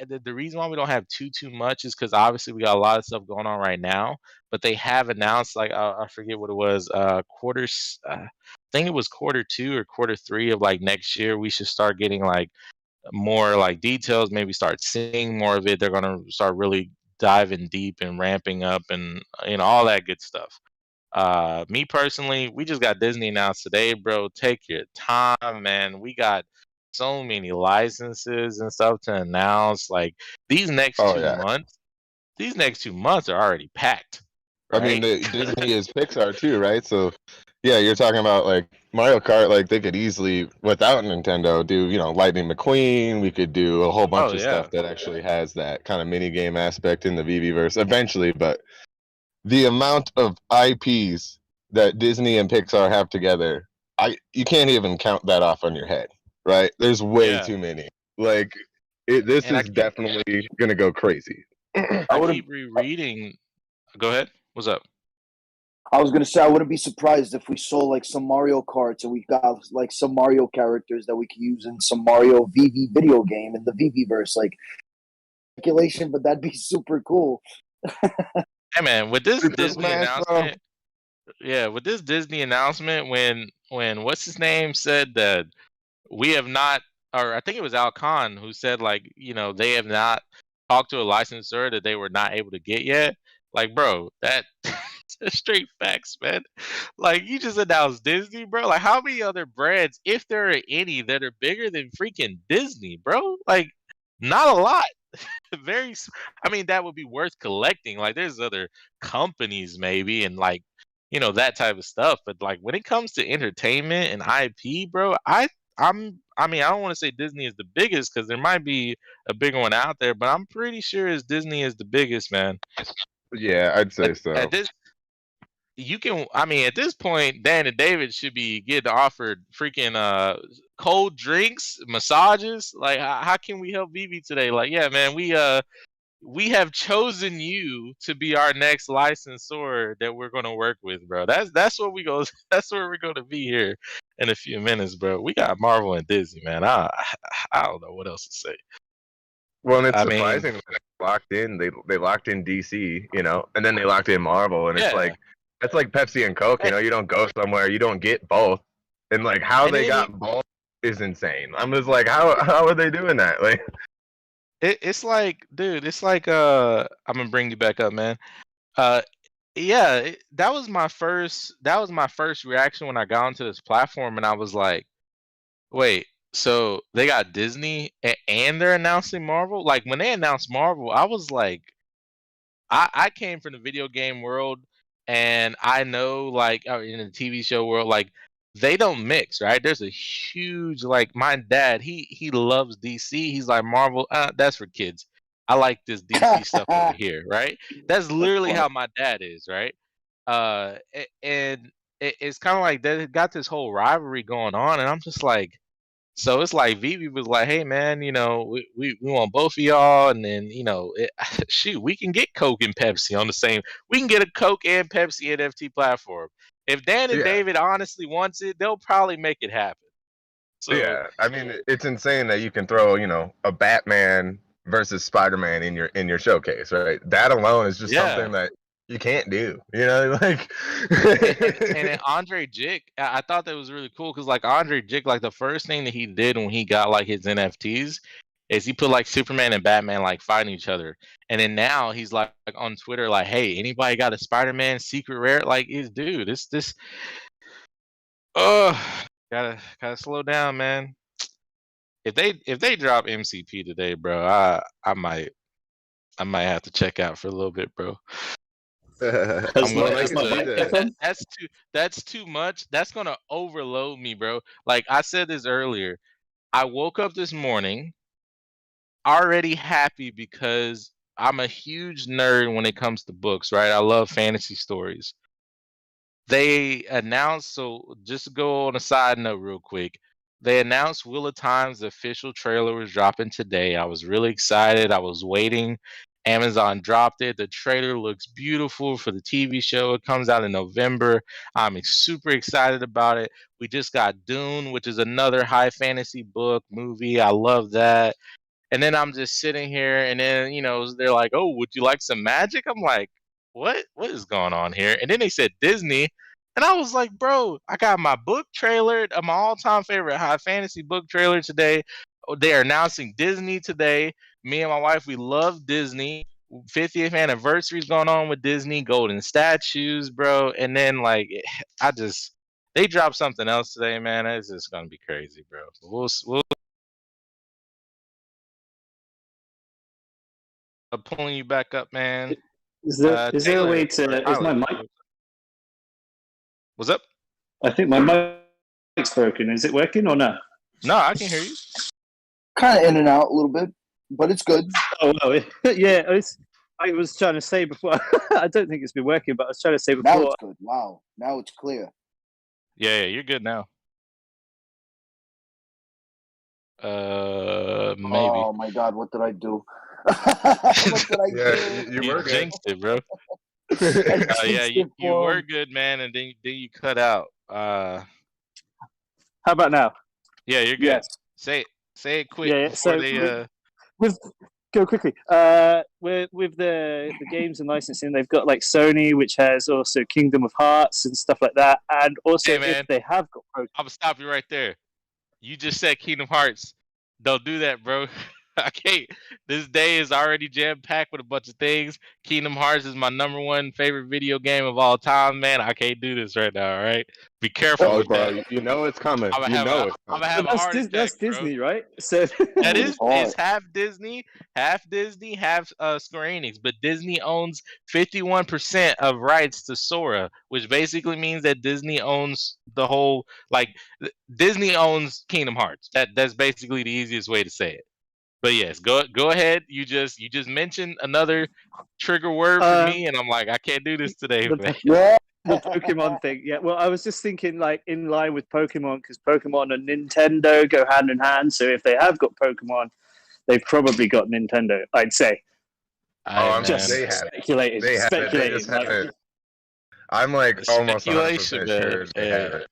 the reason why we don't have too much is because obviously we got a lot of stuff going on right now. But they have announced, like, I forget what it was, quarters. I think it was quarter 2 or quarter 3 of like next year. We should start getting like more like details. Maybe start seeing more of it. They're gonna start really diving deep and ramping up, and all that good stuff. Me personally, we just got Disney announced today, bro. Take your time, man. We got so many licenses and stuff to announce. Like these next
Oh
2
yeah.
months, these next 2 months are already packed.
I mean,
Right?
Disney is Pixar too, right? So, yeah, you're talking about like Mario Kart. Like they could easily, without Nintendo, do Lightning McQueen. We could do a whole bunch
Oh
of
yeah.
stuff that actually has that kind of mini game aspect in the VeVeverse eventually. But the amount of IPs that Disney and Pixar have together, you can't even count that off on your head, right? There's way
Yeah.
too many. Like this
And I
is
keep-
definitely gonna go crazy.
I keep rereading. Go ahead. What's up?
I was gonna say I wouldn't be surprised if we saw like some Mario Karts and we got like some Mario characters that we could use in some Mario VV video game in the VVverse. Like speculation, but that'd be super cool.
Hey man, with this
Super
Disney
Smash, bro.
announcement, yeah, with this Disney announcement, when what's his name said that we have not, or I think it was Al Khan who said like, they have not talked to a licensor that they were not able to get yet. Like, bro, that's straight facts, man. Like, you just announced Disney, bro. Like, how many other brands, if there are any, that are bigger than freaking Disney, bro? Like, not a lot. I mean, that would be worth collecting. Like, there's other companies maybe, and like, that type of stuff. But like, when it comes to entertainment and IP, bro, I mean, I don't want to say Disney is the biggest because there might be a bigger one out there, but I'm pretty sure Disney is the biggest, man.
Yeah, I'd say so.
At this point, Dan and David should be getting offered freaking cold drinks, massages. Like, how can we help Vivi today? Like, yeah, man, we have chosen you to be our next licensor that we're gonna work with, bro. That's what we go. That's where we're gonna be here in a few minutes, bro. We got Marvel and Disney, man. I don't know what else to say.
Well, and it's
I mean-
surprising that they locked in. They locked in DC, and then they locked in Marvel, and it's
Yeah.
like that's like Pepsi and Coke. You don't go somewhere, you don't get both, and like how
And
they got both is insane. I'm just like, how are they doing that? Like,
it's like, dude, it's like I'm gonna bring you back up, man. yeah, that was my first reaction when I got onto this platform, and I was like, wait, so they got Disney and they're announcing Marvel? Like when they announced Marvel, I was like, I came from the video game world, and I know like in the TV show world, like they don't mix, right? There's a huge like my dad, he loves DC. He's like Marvel, that's for kids. I like this DC stuff over here, right? That's literally how my dad is, right? And it's kind of like they got this whole rivalry going on, and I'm just like, so it's like Vivi was like, "Hey man, we want both of y'all, and then shoot, we can get Coke and Pepsi on the same. We can get a Coke and Pepsi NFT platform. If Dan and
Yeah.
David honestly wants it, they'll probably make it happen." So
Yeah, I mean, it's insane that you can throw, a Batman versus Spider-Man in your showcase, right? That alone is just
Yeah.
something that you can't do, like.
and then Andre Jick, I thought that was really cool because like Andre Jick, like the first thing that he did when he got like his NFTs is he put like Superman and Batman like fighting each other, and then now he's like on Twitter like, "Hey, anybody got a Spider-Man secret rare?" Like, dude, this. Oh, gotta slow down, man. If they drop MCP today, bro, I might have to check out for a little bit, bro. I'm
Well,
gonna
I
have
can see
to.
that.
That's too much. That's gonna overload me, bro. Like I said this earlier, I woke up this morning already happy because I'm a huge nerd when it comes to books, right? I love fantasy stories. They announced, so just to go on a side note real quick, they announced Wheel of Time's official trailer was dropping today. I was really excited. I was waiting. Amazon dropped it. The trailer looks beautiful for the TV show. It comes out in November. I'm super excited about it. We just got Dune, which is another high fantasy book movie. I love that. And then I'm just sitting here, and then they're like, "Oh, would you like some magic?" I'm like, "What? What is going on here?" And then they said Disney, and I was like, "Bro, I got my book trailer, my all-time favorite high fantasy book trailer today. Oh, they are announcing Disney today. Me and my wife, we love Disney. 50th anniversary is going on with Disney, golden statues, bro. And then they dropped something else today, man. It's just gonna be crazy, bro. We'll pulling you back up, man.
Is there a
Taylor,
way
or
to? Is
Tyler,
my mic?
what's up?
I think my mic's broken. Is it working or no?
No, I can hear you.
Kind of in and out a little bit, but it's good.
Oh well, yeah. I was trying to say before. I don't think it's been working, but I was trying to say
Now
before.
it's good. Wow, now it's clear.
Yeah, you're good now. Maybe.
Oh my God, what did I do? What did I
Yeah,
do?
you
You
were good.
jinxed it, bro.
I
Yeah,
jinxed
you
it for
were
him.
good, man, and then you cut out.
How about now?
Yeah, you're good.
Yes.
Say it quick
Yeah.
before
So
they.
go quickly. With the games and licensing, they've got like Sony, which has also Kingdom of Hearts and stuff like that, and also
Hey, man.
if they have got
I'm gonna stop you right there. You just said Kingdom Hearts. Don't do that, bro. I can't. This day is already jam packed with a bunch of things. Kingdom Hearts is my number one favorite video game of all time, man. I can't do this right now. All right, be careful
Oh,
with
bro,
that.
you know it's coming.
I'm
You know
gonna
it's coming.
have a heart attack,
that's
bro.
Disney, right? So
That is,
hard.
it's half Disney, half Square Enix. But Disney owns 51% of rights to Sora, which basically means that Disney owns the whole. Like Disney owns Kingdom Hearts. That's basically the easiest way to say it. But yes, go ahead. You just mentioned another trigger word for me, and I'm like, I can't do this today, man.
Yeah.
the Pokemon thing. Yeah, well, I was just thinking like in line with Pokemon because Pokemon and Nintendo go hand in hand. So if they have got Pokemon, they've probably got Nintendo. I'd say.
I'm
Just
they have it.
speculating.
They have it. They just haven't. I'm like almost 100%
Speculation,
sure
man.
they have it.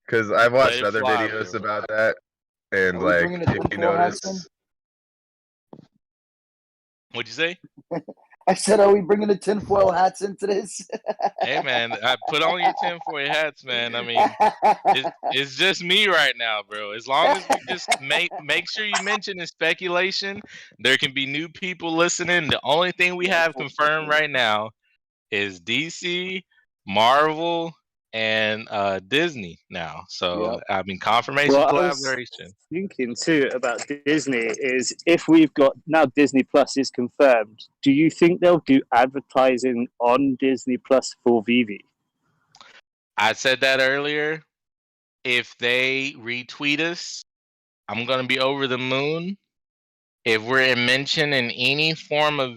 Because I've watched
it
other
fly,
videos
bro.
about that, and
Are we
like
bringing a
if you
tinfoil hat
notice,
What'd you say?
I said, are we bringing the tinfoil hats into this?
Hey, man, I put on your tinfoil hats, man. I mean, it's just me right now, bro. As long as we just make sure you mention the speculation, there can be new people listening. The only thing we have confirmed right now is DC, Marvel, and Disney now. So I mean, confirmation
Well, I was
collaboration.
thinking too about Disney is if we've got now Disney Plus is confirmed, do you think they'll do advertising on Disney Plus for VEVE?
I said that earlier. If they retweet us, I'm gonna be over the moon. If we're mentioned in any form of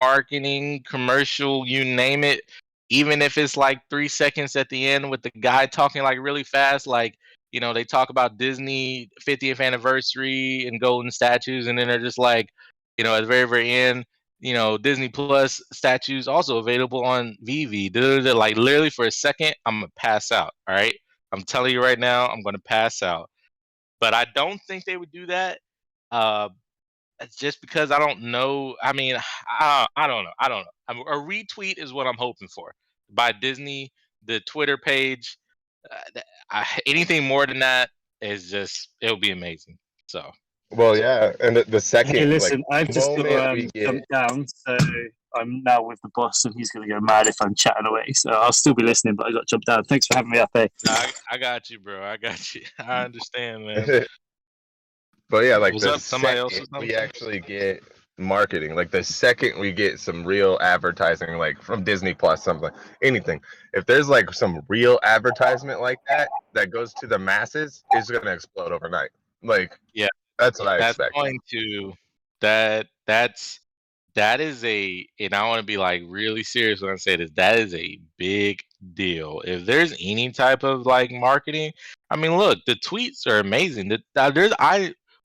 marketing, commercial, you name it, even if it's like 3 seconds at the end with the guy talking like really fast, like, you know, they talk about Disney 50th anniversary and golden statues, and then they're just like, you know, at the very, very end, you know, Disney Plus statues also available on VV. Like literally for a second, I'm gonna pass out. All right. I'm telling you right now, I'm gonna pass out. But I don't think they would do that. Uh, it's just because I don't know. I mean, I don't know. I don't know. A retweet is what I'm hoping for by Disney, the Twitter page. Anything more than that is just it'll be amazing. So
Well, yeah, and the second,
Hey,
like,
listen, I've just got
moment we
to
get,
jump down, so I'm now with the boss, and he's going to go mad if I'm chatting away. So I'll still be listening, but I got to jump down. Thanks for having me up, eh?
I got you, bro. I got you. I understand, man.
but yeah, like
What's
the
up? Somebody else or
second
something?
we actually get marketing, like the second we get some real advertising, like from Disney Plus, something, anything. If there's like some real advertisement like that goes to the masses, it's gonna explode overnight. Like,
Yeah,
that's what I
that's
expect.
going to that is a, and I want to be like really serious when I say this. That is a big deal. If there's any type of like marketing, I mean, look, the tweets are amazing.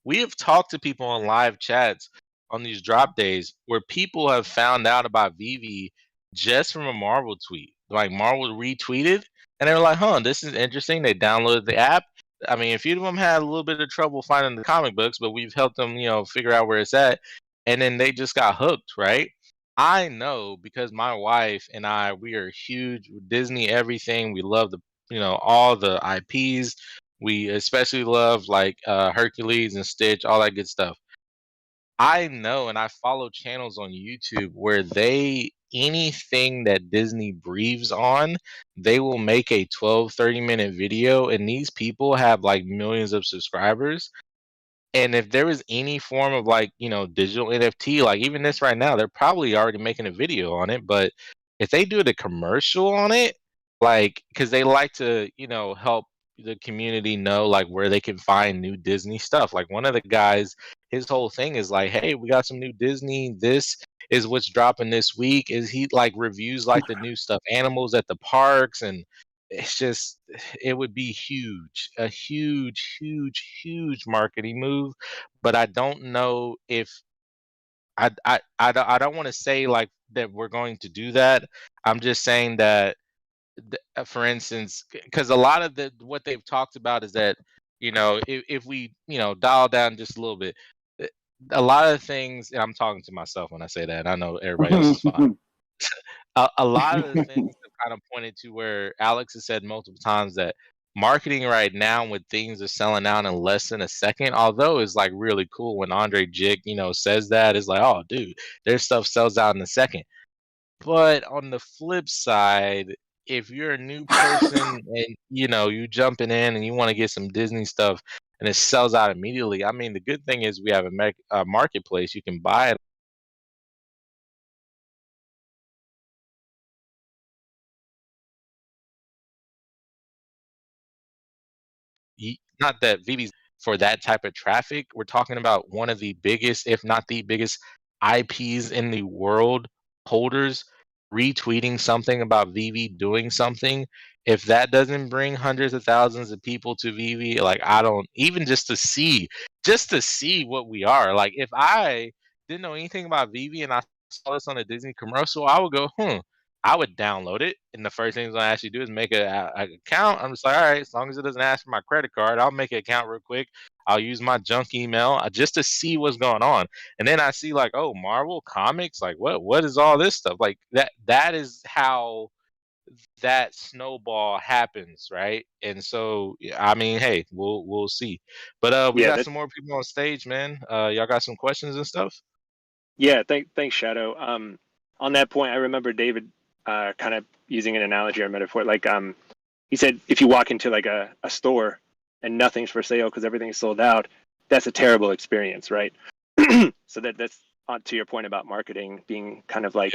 We have talked to people on live chats on these drop days where people have found out about VV just from a Marvel tweet. Like Marvel retweeted, and they were like, "Huh, this is interesting." They downloaded the app. I mean, a few of them had a little bit of trouble finding the comic books, but we've helped them, you know, figure out where it's at, and then they just got hooked, right? I know because my wife and I, we are huge Disney everything. We love the, you know, all the IPs. We especially love like Hercules and Stitch, all that good stuff. I know, and I follow channels on YouTube where anything that Disney breathes on, they will make a 12-30 minute video, and these people have like millions of subscribers. And if there was any form of like, you know, digital NFT, like even this right now, they're probably already making a video on it. But if they do the commercial on it, like, because they like to, you know, help the community know like where they can find new Disney stuff. Like one of the guys, his whole thing is like, hey, we got some new Disney. This is what's dropping this week. Is he like reviews like the new stuff, animals at the parks, and it's just it would be huge, a huge, huge, huge marketing move. But I don't know if I don't want to say like that we're going to do that. I'm just saying that, for instance, because a lot of what they've talked about is that, you know, if we, you know, dial down just a little bit, eh, a lot of things. And I'm talking to myself when I say that. I know everybody else is fine. A lot of the things have kind of pointed to where Alex has said multiple times that marketing right now when things are selling out in less than a second, although it's like really cool when Andre Jick, you know, says that, it's like, oh dude, their stuff sells out in a second. But on the flip side, if you're a new person and you know you jumping in and you want to get some Disney stuff and it sells out immediately, I mean the good thing is we have a marketplace, you can buy it. Not that VB's for that type of traffic. We're talking about one of the biggest, if not the biggest, IPs in the world holders retweeting something about VV doing something. If that doesn't bring hundreds of thousands of people to VV, like I don't even just to see what we are. Like if I didn't know anything about VV and I saw this on a Disney commercial, I would go, I would download it, and the first thing I actually do is make a account. I'm just like, all right, as long as it doesn't ask for my credit card, I'll make an account real quick. I'll use my junk email just to see what's going on, and then I see like, oh, Marvel comics, like what is all this stuff? Like that is how that snowball happens, right? And so, I mean, hey, we'll see. But we
Yeah,
got some more people on stage, man. Y'all got some questions and stuff?
Yeah, thanks, Shadow. On that point, I remember David kind of using an analogy or metaphor, like he said, if you walk into like a store and nothing's for sale because everything's sold out, that's a terrible experience, right? So that's on to your point about marketing being kind of like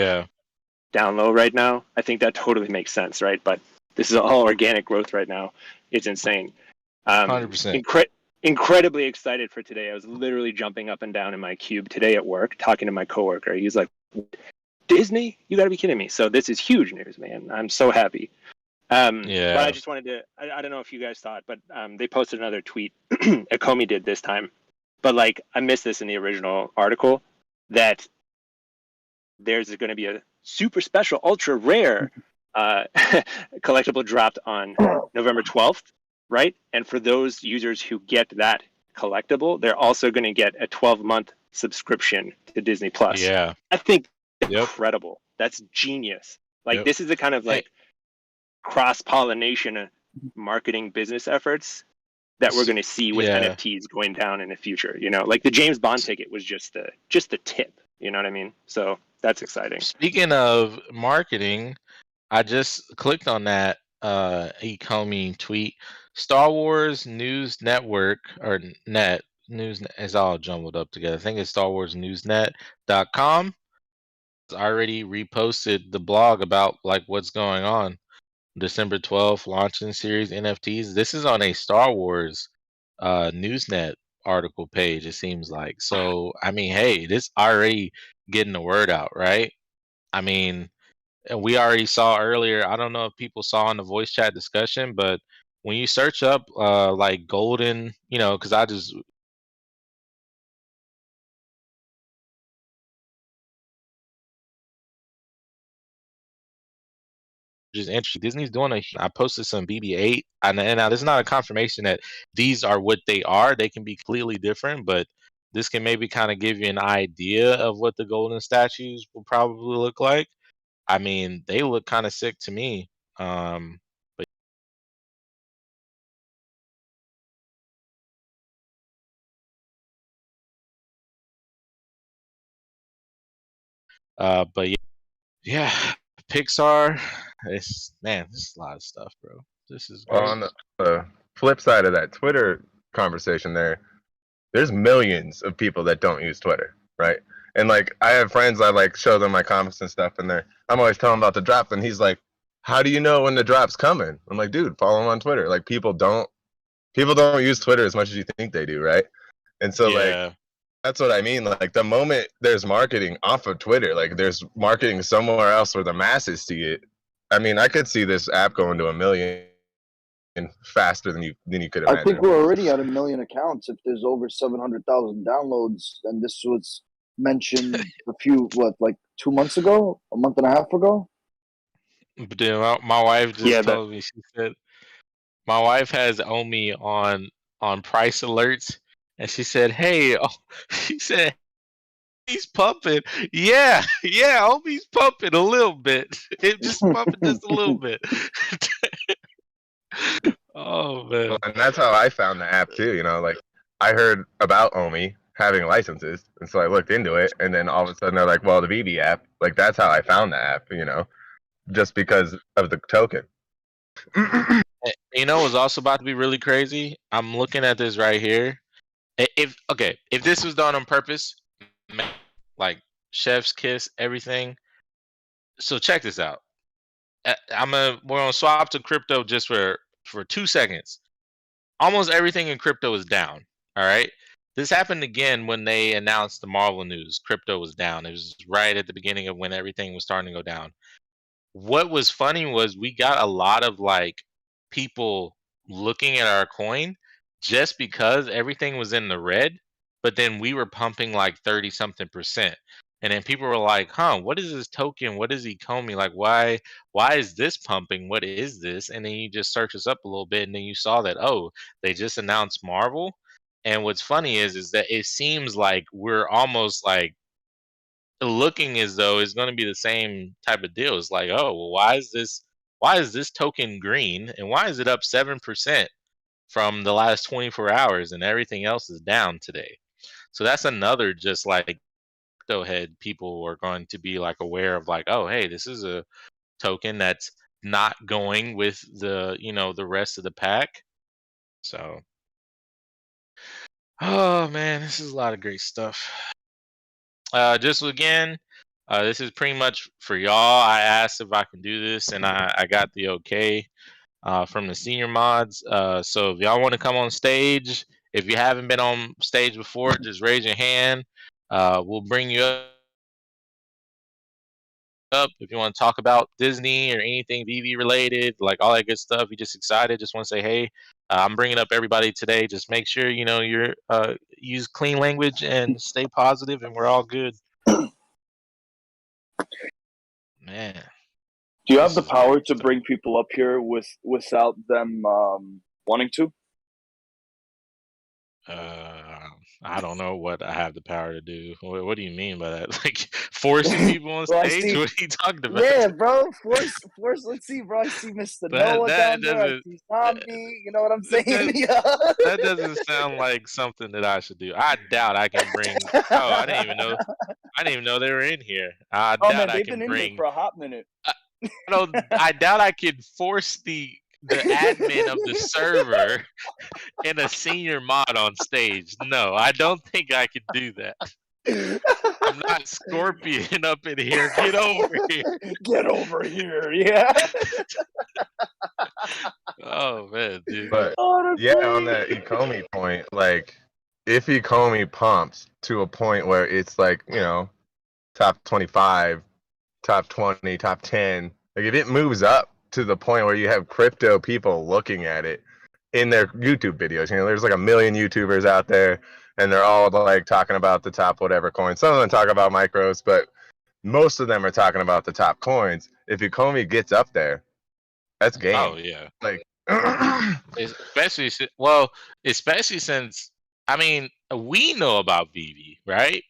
down low right now. I think that totally makes sense, right? But this is all organic growth right now. It's insane.
100%.
Incredibly excited for today. I was literally jumping up and down in my cube today at work, talking to my coworker. He was like, Disney? You got to be kidding me. So this is huge news, man. I'm so happy. But I just wanted to, I don't know if you guys saw it, but they posted another tweet. Ecomi did this time. But like, I missed this in the original article, that there's going to be a super special, ultra rare collectible dropped on November 12th, right? And for those users who get that collectible, they're also going to get a 12-month subscription to Disney Plus.
Yeah.
I think incredible. That's genius. Like this is the kind of like cross-pollination marketing business efforts that we're going to see with NFTs going down in the future. You know, like the James Bond ticket was just the tip. You know what I mean? So that's exciting.
Speaking of marketing, I just clicked on that Ecomi tweet. Star Wars News Network or Net News is all jumbled up together. I think it's StarWarsNewsNet.com. Already reposted the blog about like what's going on. December 12th, launching series NFTs. This is on a Star Wars Newsnet article page, it seems like. So, I mean, hey, this already getting the word out, right? I mean, we already saw earlier, I don't know if people saw in the voice chat discussion, but when you search up like golden, you know, because I just interesting. Disney's doing I posted some BB-8, and now this is not a confirmation that these are what they are. They can be completely different, but this can maybe kind of give you an idea of what the golden statues will probably look like. I mean, they look kind of sick to me. But yeah, Pixar. This is a lot of stuff, bro. This is great.
On the flip side of that Twitter conversation, there's millions of people that don't use Twitter, right? And like, I have friends, I like show them my comments and stuff, and I'm always telling him about the drop, and he's like, "How do you know when the drop's coming?" I'm like, "Dude, follow him on Twitter." Like, people don't use Twitter as much as you think they do, right? And so like, that's what I mean. Like, the moment there's marketing off of Twitter, like there's marketing somewhere else where the masses see it. I mean, I could see this app going to 1 million faster than you could imagine.
I think we're already at 1 million accounts. If there's over 700,000 downloads, and this was mentioned a 2 months ago, a month and a half ago.
But then my wife just told me, she said, my wife has Omi on price alerts, and she said, "Hey," she said, "He's pumping." Yeah, Omi's pumping a little bit. It just pumping just a little bit. Oh man.
Well, and that's how I found the app too. You know, like, I heard about Omi having licenses, and so I looked into it, and then all of a sudden they're like, "Well, the VEVE app." Like, that's how I found the app. You know, just because of the token.
You know what's also about to be really crazy? I'm looking at this right here. If this was done on purpose, like chef's kiss, everything. So check this out. We're gonna swap to crypto just for 2 seconds. Almost everything in crypto is down. All right. This happened again when they announced the Marvel news. Crypto was down. It was right at the beginning of when everything was starting to go down. What was funny was we got a lot of like people looking at our coin just because everything was in the red, but then we were pumping like 30 something %. And then people were like, "Huh, what is this token? What is Ecomi? Like, why is this pumping? What is this?" And then you just search us up a little bit, and then you saw that, oh, they just announced Marvel. And what's funny is that it seems like we're almost like looking as though it's going to be the same type of deal. It's like, oh, well, why is this token green, and why is it up 7% from the last 24 hours, and everything else is down today? So that's another just like crypto head people are going to be like aware of, like, oh, hey, this is a token that's not going with the the rest of the pack. So, oh man, this is a lot of great stuff. Just again, this is pretty much for y'all. I asked if I can do this, and I got the okay from the senior mods. So if y'all want to come on stage, if you haven't been on stage before, just raise your hand. We'll bring you up if you want to talk about Disney or anything VV related, like all that good stuff. You're just excited, just want to say, hey, I'm bringing up everybody today. Just make sure you're use clean language and stay positive, and we're all good. Man,
Do you have the power to bring people up here without them wanting to?
I don't know what I have the power to do. What do you mean by that? Like forcing people on
Well, I
stage?
see-
What are you talking about?
Yeah, bro. Force. Let's see, bro. I see Mr. Noah down there. I see Zombie. You know what I'm saying?
That doesn't sound like something that I should do. I doubt I can bring. Oh, I didn't even know. I didn't even know they were in here. I
Oh
doubt
man,
I
they've
can
been in
bring.
here for a hot minute.
I doubt I could force the admin of the server and a senior mod on stage. No, I don't think I could do that. I'm not Scorpion up in here. Get over here.
Get over here. Yeah.
Oh man, dude.
But yeah, on that Ecomi point, like if Ecomi pumps to a point where it's like, top 25, top 20, top 10, like if it moves up to the point where you have crypto people looking at it in their YouTube videos, there's like a million YouTubers out there and they're all like talking about the top whatever coin. Some of them talk about micros, but most of them are talking about the top coins. If Ecomi gets up there, that's game.
Oh yeah.
Like
especially since we know about VV, right?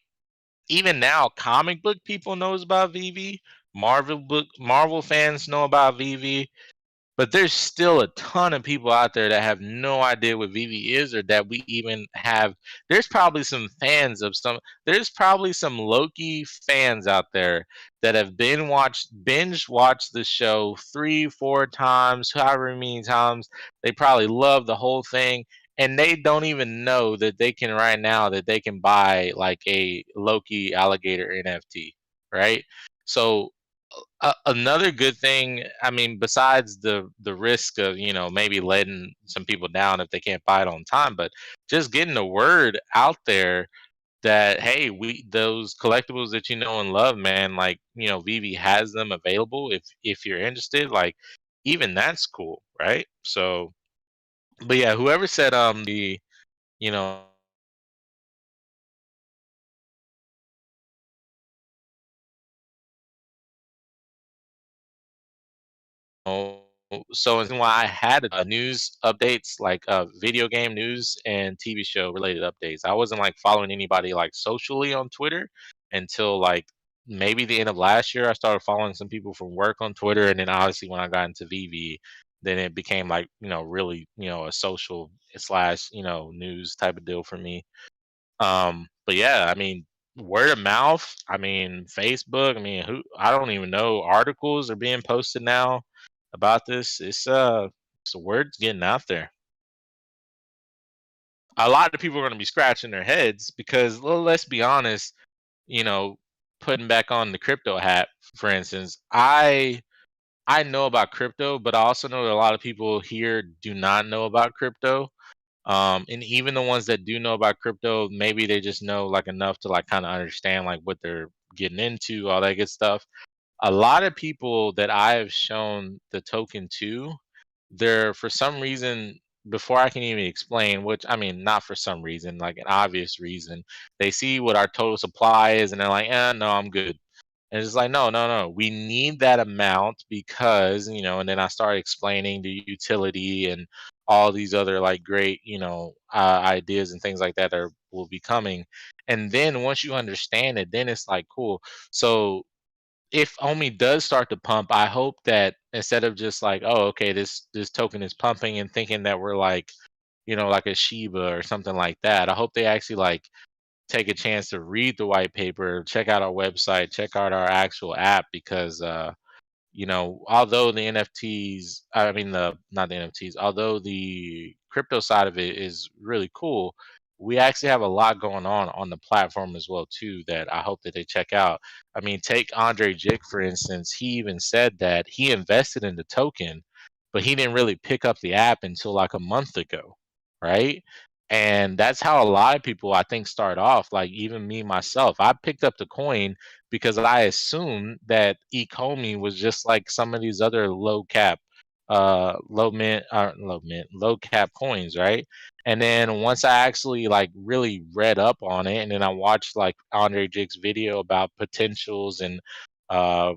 Even now, comic book people knows about VV. Marvel fans know about VV. But there's still a ton of people out there that have no idea what VV is, or that we even have. There's probably some fans of some. There's probably some Loki fans out there that have binge watched the show 3-4 times, however many times. They probably love the whole thing, and they don't even know that they can right now that they can buy like a Loki alligator NFT, right? So another good thing, besides the risk of maybe letting some people down if they can't buy it on time, but just getting the word out there that hey, those collectibles that you know and love, man, like VV has them available if you're interested. Like even that's cool, right? So, but yeah, whoever said the you know so it's why I had news updates, like video game news and TV show related updates. I wasn't like following anybody like socially on Twitter until like maybe the end of last year. I started following some people from work on Twitter, and then obviously when I got into VV, then it became like really a social slash news type of deal for me. But yeah, word of mouth. Facebook. I don't even know. Articles are being posted now about this. It's the word's getting out there. A lot of people are going to be scratching their heads because, well, let's be honest, putting back on the crypto hat, for instance, I know about crypto, but I also know that a lot of people here do not know about crypto. And even the ones that do know about crypto, maybe they just know like enough to like kind of understand like what they're getting into, all that good stuff. A lot of people that I have shown the token to, they're for some reason, before I can even explain, which not for some reason, like an obvious reason, they see what our total supply is and they're like, no, I'm good. And it's like, no, we need that amount because, and then I started explaining the utility and all these other like great, ideas and things like that will be coming. And then once you understand it, then it's like, cool. So if Omi does start to pump, I hope that instead of just like, oh, okay, this token is pumping and thinking that we're like, like a Shiba or something like that. I hope they actually like take a chance to read the white paper, check out our website, check out our actual app, because although the NFTs, I mean not the NFTs, although the crypto side of it is really cool, we actually have a lot going on the platform as well too that I hope that they check out. I mean, take Andre Jick for instance. He even said that he invested in the token, but he didn't really pick up the app until like a month ago, right? And that's how a lot of people I think start off. Like even me myself, I picked up the coin because I assumed that ecomi was just like some of these other low cap coins, right? And then once I actually like really read up on it, and then I watched like Andre Jick's video about potentials and uh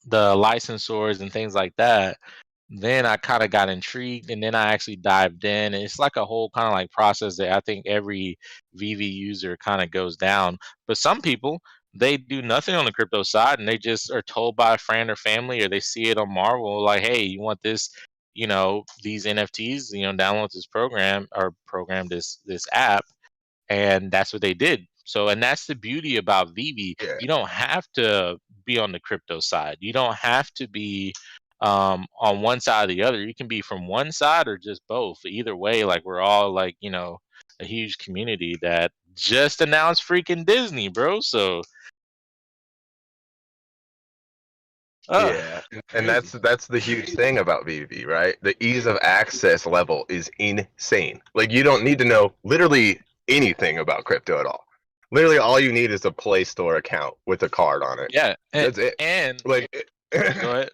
the licensors and things like that, then I kind of got intrigued, and then I actually dived in. And it's like a whole kind of like process that I think every VV user kind of goes down. But some people, they do nothing on the crypto side, and they just are told by a friend or family, or they see it on Marvel, like, hey, you want this, these NFTs, download this program or program this app, and that's what they did. So, and that's the beauty about VV.
Yeah.
You don't have to be on the crypto side. You don't have to be on one side or the other. You can be from one side or just both. Either way, like we're all like, a huge community that just announced freaking Disney, bro. So,
yeah, and that's the huge thing about VV, right? The ease of access level is insane. Like you don't need to know literally anything about crypto at all. Literally, all you need is a Play Store account with a card on it.
yeah,
That's it.
and
Like,
go ahead.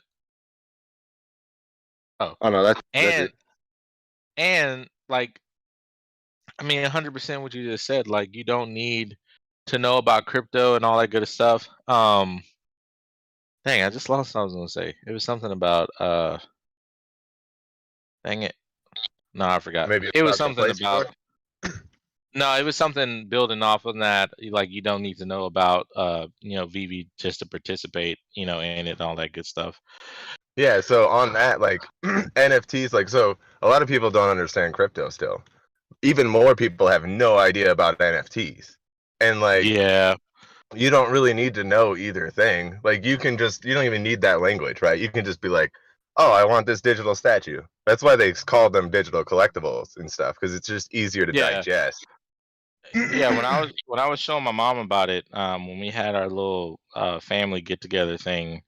Oh,
no, that's
and
it.
and like, I mean, 100% what you just said. Like, you don't need to know about crypto and all that good stuff. Dang, I just lost what I was gonna say. It was something about dang it. No, I forgot.
Maybe
It was
about the
something
Play
about
Store?
no, it was something building off of that. Like you don't need to know about VV just to participate, in it and all that good stuff.
Yeah, so on that, like NFTs, like so a lot of people don't understand crypto still. Even more people have no idea about NFTs. And like
Yeah.
you don't really need to know either thing. Like you don't even need that language, right? You can just be like, oh, I want this digital statue. That's why they call them digital collectibles and stuff, because it's just easier to
Yeah.
digest.
Yeah, when I was showing my mom about it, when we had our little family get together thing,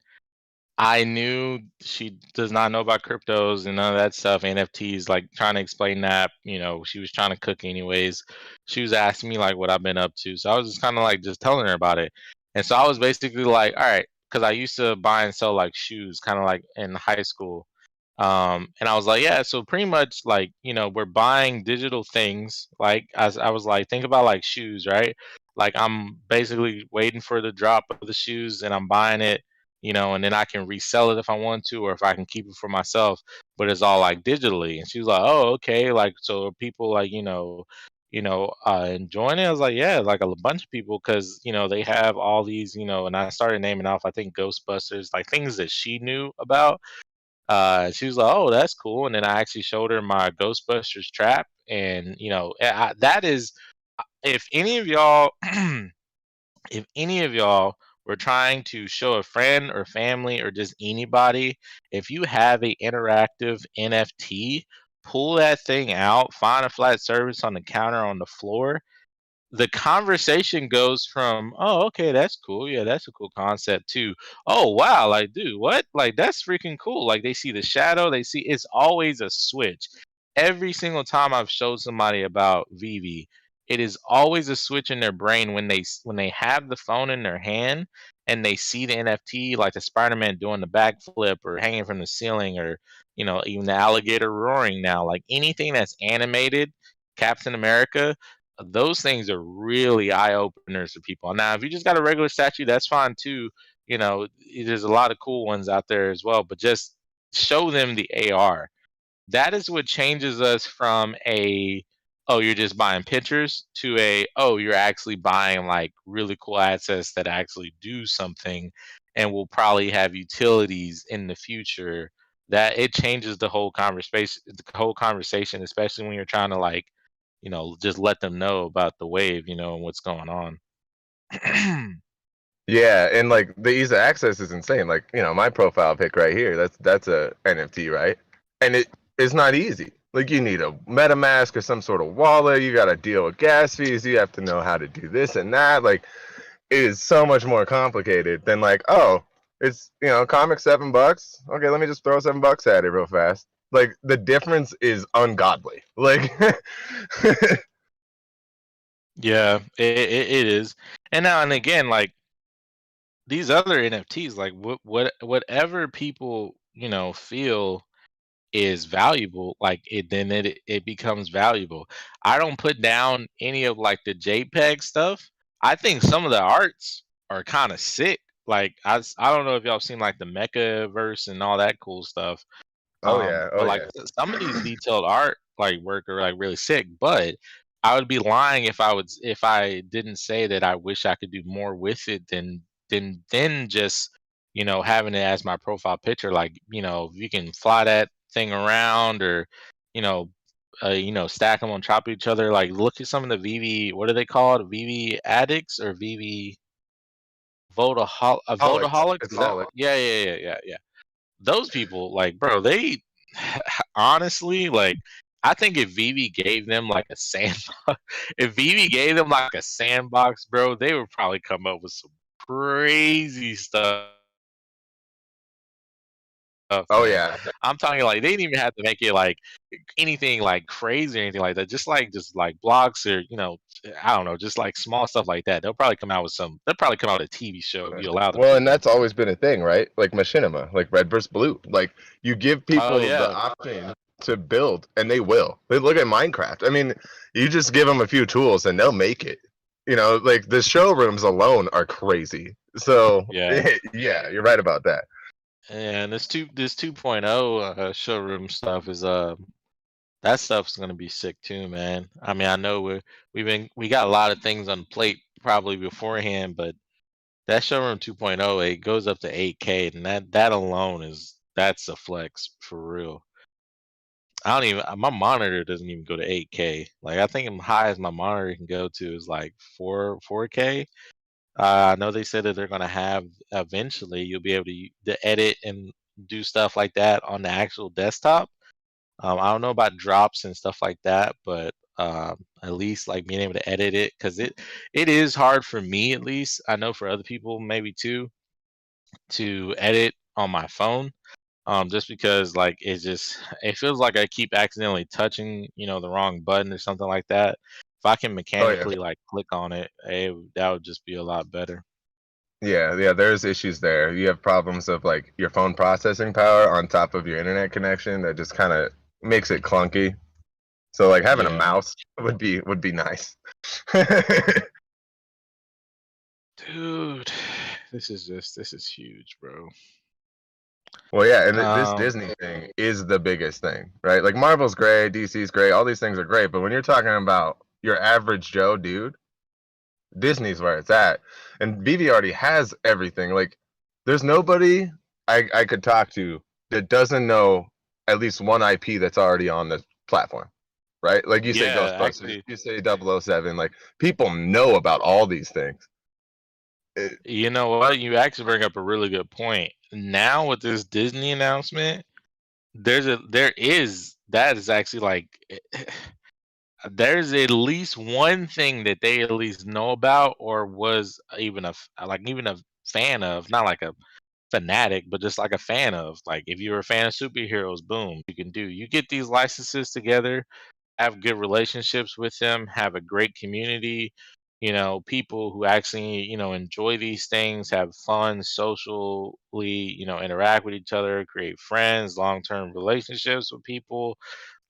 I knew she does not know about cryptos and none of that stuff, NFTs, like trying to explain that, she was trying to cook anyways. She was asking me like what I've been up to. So I was just kind of like just telling her about it. And so I was basically like, all right, because I used to buy and sell like shoes kind of like in high school. And I was like, yeah, so pretty much like, we're buying digital things. Like as I was like, think about like shoes, right? Like I'm basically waiting for the drop of the shoes and I'm buying it, and then I can resell it if I want to, or if I can keep it for myself, but it's all like digitally. And she was like, oh, okay. Like, so are people like, enjoying it? I was like, yeah, like a bunch of people, because, they have all these, and I started naming off, I think Ghostbusters, like things that she knew about. She was like, "Oh, that's cool." And then I actually showed her my Ghostbusters trap, and that is, if any of y'all, if any of y'all were trying to show a friend or family or just anybody, if you have a interactive NFT, pull that thing out, find a flat surface on the counter on the floor, the conversation goes from, oh, okay, that's cool, yeah, that's a cool concept, to, oh wow, like, dude, what, like, that's freaking cool. Like they see the shadow, they see, it's always a switch. Every single time I've showed somebody about VV, it is always a switch in their brain when they have the phone in their hand and they see the NFT, like the Spider-Man doing the backflip or hanging from the ceiling, or even the alligator roaring now, like anything that's animated, Captain America, those things are really eye openers for people. Now, if you just got a regular statue, that's fine too. There's a lot of cool ones out there as well, but just show them the AR. That is what changes us from a, oh, you're just buying pictures, to a, oh, you're actually buying like really cool assets that actually do something and will probably have utilities in the future. That it changes the whole conversation, especially when you're trying to like, just let them know about the wave, and what's going on.
Yeah, and like the ease of access is insane. Like, you know, my profile pic right here, that's a NFT, right? And it's not easy. Like you need a MetaMask or some sort of wallet, you gotta deal with gas fees, you have to know how to do this and that. Like it is so much more complicated than like, oh, it's you know, comic $7. Okay, let me just throw $7 at it real fast. Like the difference is ungodly. Like
Yeah, it is. And now and again, like these other NFTs, like whatever people feel is valuable, like it becomes valuable. I don't put down any of like the JPEG stuff. I think some of the arts are kind of sick. Like I don't know if y'all seen like the Mecha verse and all that cool stuff.
oh yeah, oh
But like
yeah.
some of these detailed art like work are like really sick. But I would be lying if I didn't say that I wish I could do more with it than just having it as my profile picture. Like if you can fly that thing around or you know stack them on top of each other. Like look at some of the VV. What are they called? VV addicts or VV
Holic.
votaholics?
It's
Is that
holic.
yeah. Those people, like, bro, they honestly, like, I think if Vivi gave them like a sandbox, if Vivi gave them like a sandbox, bro, they would probably come up with some crazy stuff,
Oh
man.
yeah.
I'm talking like they didn't even have to make it like anything like crazy or anything like that. Just like blocks or I don't know, just like small stuff like that. They'll probably come out with some. They'll probably come out with a TV show if you allow them
Well,
to.
and that's always been a thing, right? Like machinima, like red versus blue. Like you give
Oh
people the
yeah,
option to build, and they will. They look at Minecraft. I mean, you just give them a few tools, and they'll make it. You know, like the showrooms alone are crazy. So
yeah.
yeah, you're right about that.
And this 2.0 showroom stuff is that stuff's gonna be sick too, man. I mean, I know we got a lot of things on the plate probably beforehand, but that showroom 2.0 it goes up to 8K, and that alone that's a flex for real. I don't even my monitor doesn't even go to 8K. Like I think the highest my monitor can go to is like 4K. I know they said that they're gonna have eventually you'll be able to edit and do stuff like that on the actual desktop. I don't know about drops and stuff like that, but at least like being able to edit it because it is hard for me at least. I know for other people maybe too to edit on my phone. Just because like it feels like I keep accidentally touching the wrong button or something like that. If I can
Oh yeah,
mechanically like click on it, that would just be a lot better.
yeah. There's issues there. You have problems of like your phone processing power on top of your internet connection that just kind of makes it clunky. So like having a
Yeah,
mouse would be nice.
dude, this is huge, bro.
Well, yeah, and this
Um,
Disney thing is the biggest thing, right? Like Marvel's great, DC's great, all these things are great, but when you're talking about your average Joe dude, Disney's where it's at. And BV already has everything. Like there's nobody I could talk to that doesn't know at least one IP that's already on the platform, right? Like you say
yeah,
Ghostbusters,
actually,
you say 007, like people know about all these things.
you know what? You actually bring up a really good point. Now with this Disney announcement, there is that is actually like there's at least one thing that they at least know about or was even a fan of, not like a fanatic, but just like a fan of. Like if you're a fan of superheroes, boom, you get these licenses together, have good relationships with them, have a great community, people who actually, enjoy these things, have fun socially, interact with each other, create friends, long-term relationships with people.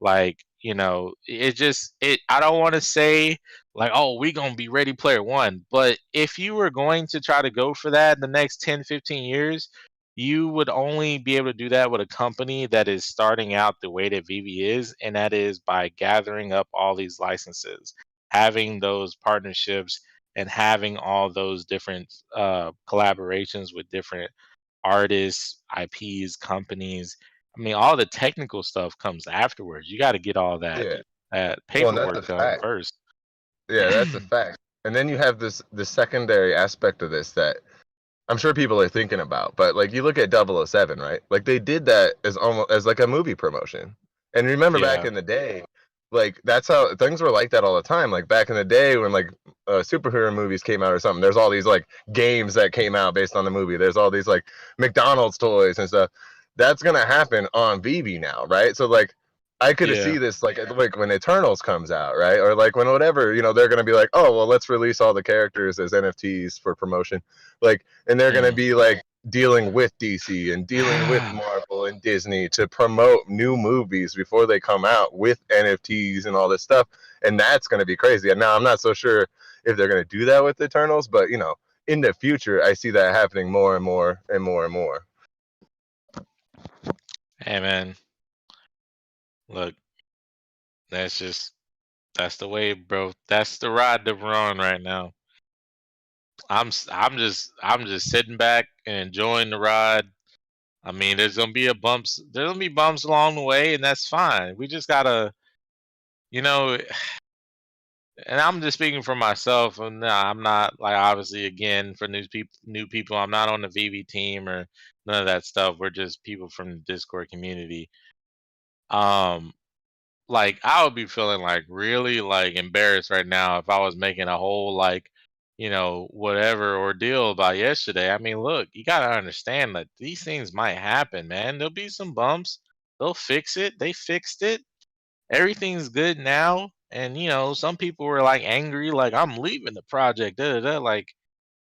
Like, I don't want to say like, oh, we gonna be Ready Player One, but if you were going to try to go for that in the next 10, 15 years, you would only be able to do that with a company that is starting out the way that Vivi is, and that is by gathering up all these licenses, having those partnerships, and having all those different collaborations with different artists, IPs, companies. I mean, all the technical stuff comes afterwards. You got to get all
Yeah.
that
Well, and that's
paperwork
a
done
fact.
first.
Yeah, that's a fact. And then you have this the secondary aspect of this that I'm sure people are thinking about. But like you look at 007, right? Like they did that as almost as like a movie promotion. And remember back
Yeah.
in the day, like that's how things were like that all the time. Like back in the day when like superhero movies came out or something, there's all these like games that came out based on the movie. There's all these like McDonald's toys and stuff. That's gonna happen on VEVE now, right? So like I could
Yeah.
see this like when Eternals comes out, right? Or like when whatever, you know, they're gonna be like, oh well, let's release all the characters as NFTs for promotion, like, and they're gonna be like dealing with DC and dealing with Marvel and Disney to promote new movies before they come out with NFTs and all this stuff, and that's gonna be crazy. And now I'm not so sure if they're gonna do that with Eternals, but you know, in the future, I see that happening more and more and more and more.
Hey man, look, that's the way, bro. That's the ride that we're on right now. I'm just sitting back and enjoying the ride. I mean, there's gonna be bumps along the way, and that's fine. We just gotta, you know, and I'm just speaking for myself. And nah, I'm not like obviously again for new people. I'm not on the VV team or none of that stuff. We're just people from the Discord community. Like I would be feeling like really like embarrassed right now if I was making a whole like, whatever ordeal about yesterday. I mean, look, you gotta understand that these things might happen, man. There'll be some bumps. They'll fix it. They fixed it. Everything's good now. And some people were like angry, like I'm leaving the project. Da, da, da. Like,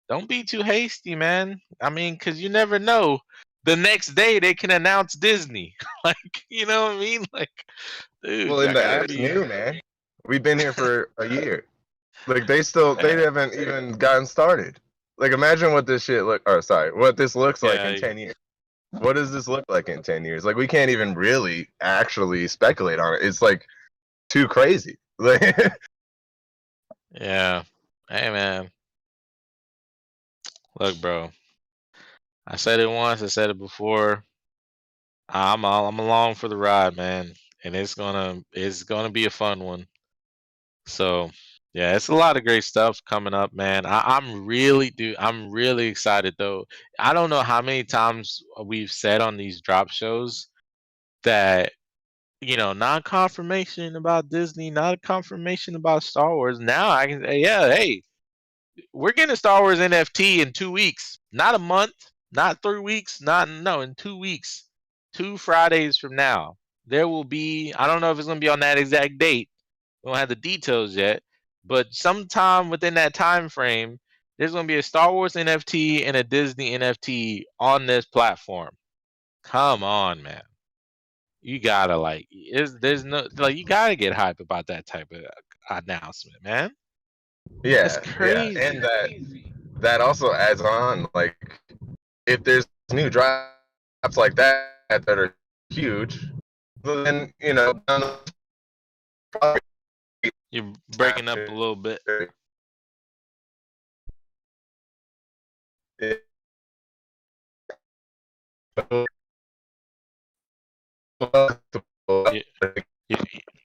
don't be too hasty, man. I mean, because you never know. The next day they can announce Disney. Like, you know what I mean? Like, dude,
Well,
I
and
gotta
that's
be.
new, man. We've been here for a year. Like they haven't even gotten started. Like imagine what this shit what this looks like in
Yeah,
10 years. What does this look like in 10 years? Like we can't even really actually speculate on it. It's like too crazy. Like
yeah. Hey, man. Look, bro. I said it once. I said it before. I'm along for the ride, man, and it's gonna be a fun one. So, yeah, it's a lot of great stuff coming up, man. I'm really excited though. I don't know how many times we've said on these drop shows that not confirmation about Disney, not a confirmation about Star Wars. Now I can say, yeah, hey, we're getting a Star Wars NFT in 2 weeks, not a month, not 3 weeks, in 2 weeks, 2 Fridays from now. There will be, I don't know if it's going to be on that exact date. We don't have the details yet, but sometime within that time frame, there's going to be a Star Wars NFT and a Disney NFT on this platform. Come on, man. You gotta there's no you gotta get hype about that type of announcement, man. That's crazy.
and that also adds on like if there's new drops like that are huge, then
You're breaking up a little bit.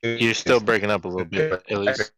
You're still breaking up a little bit, at least.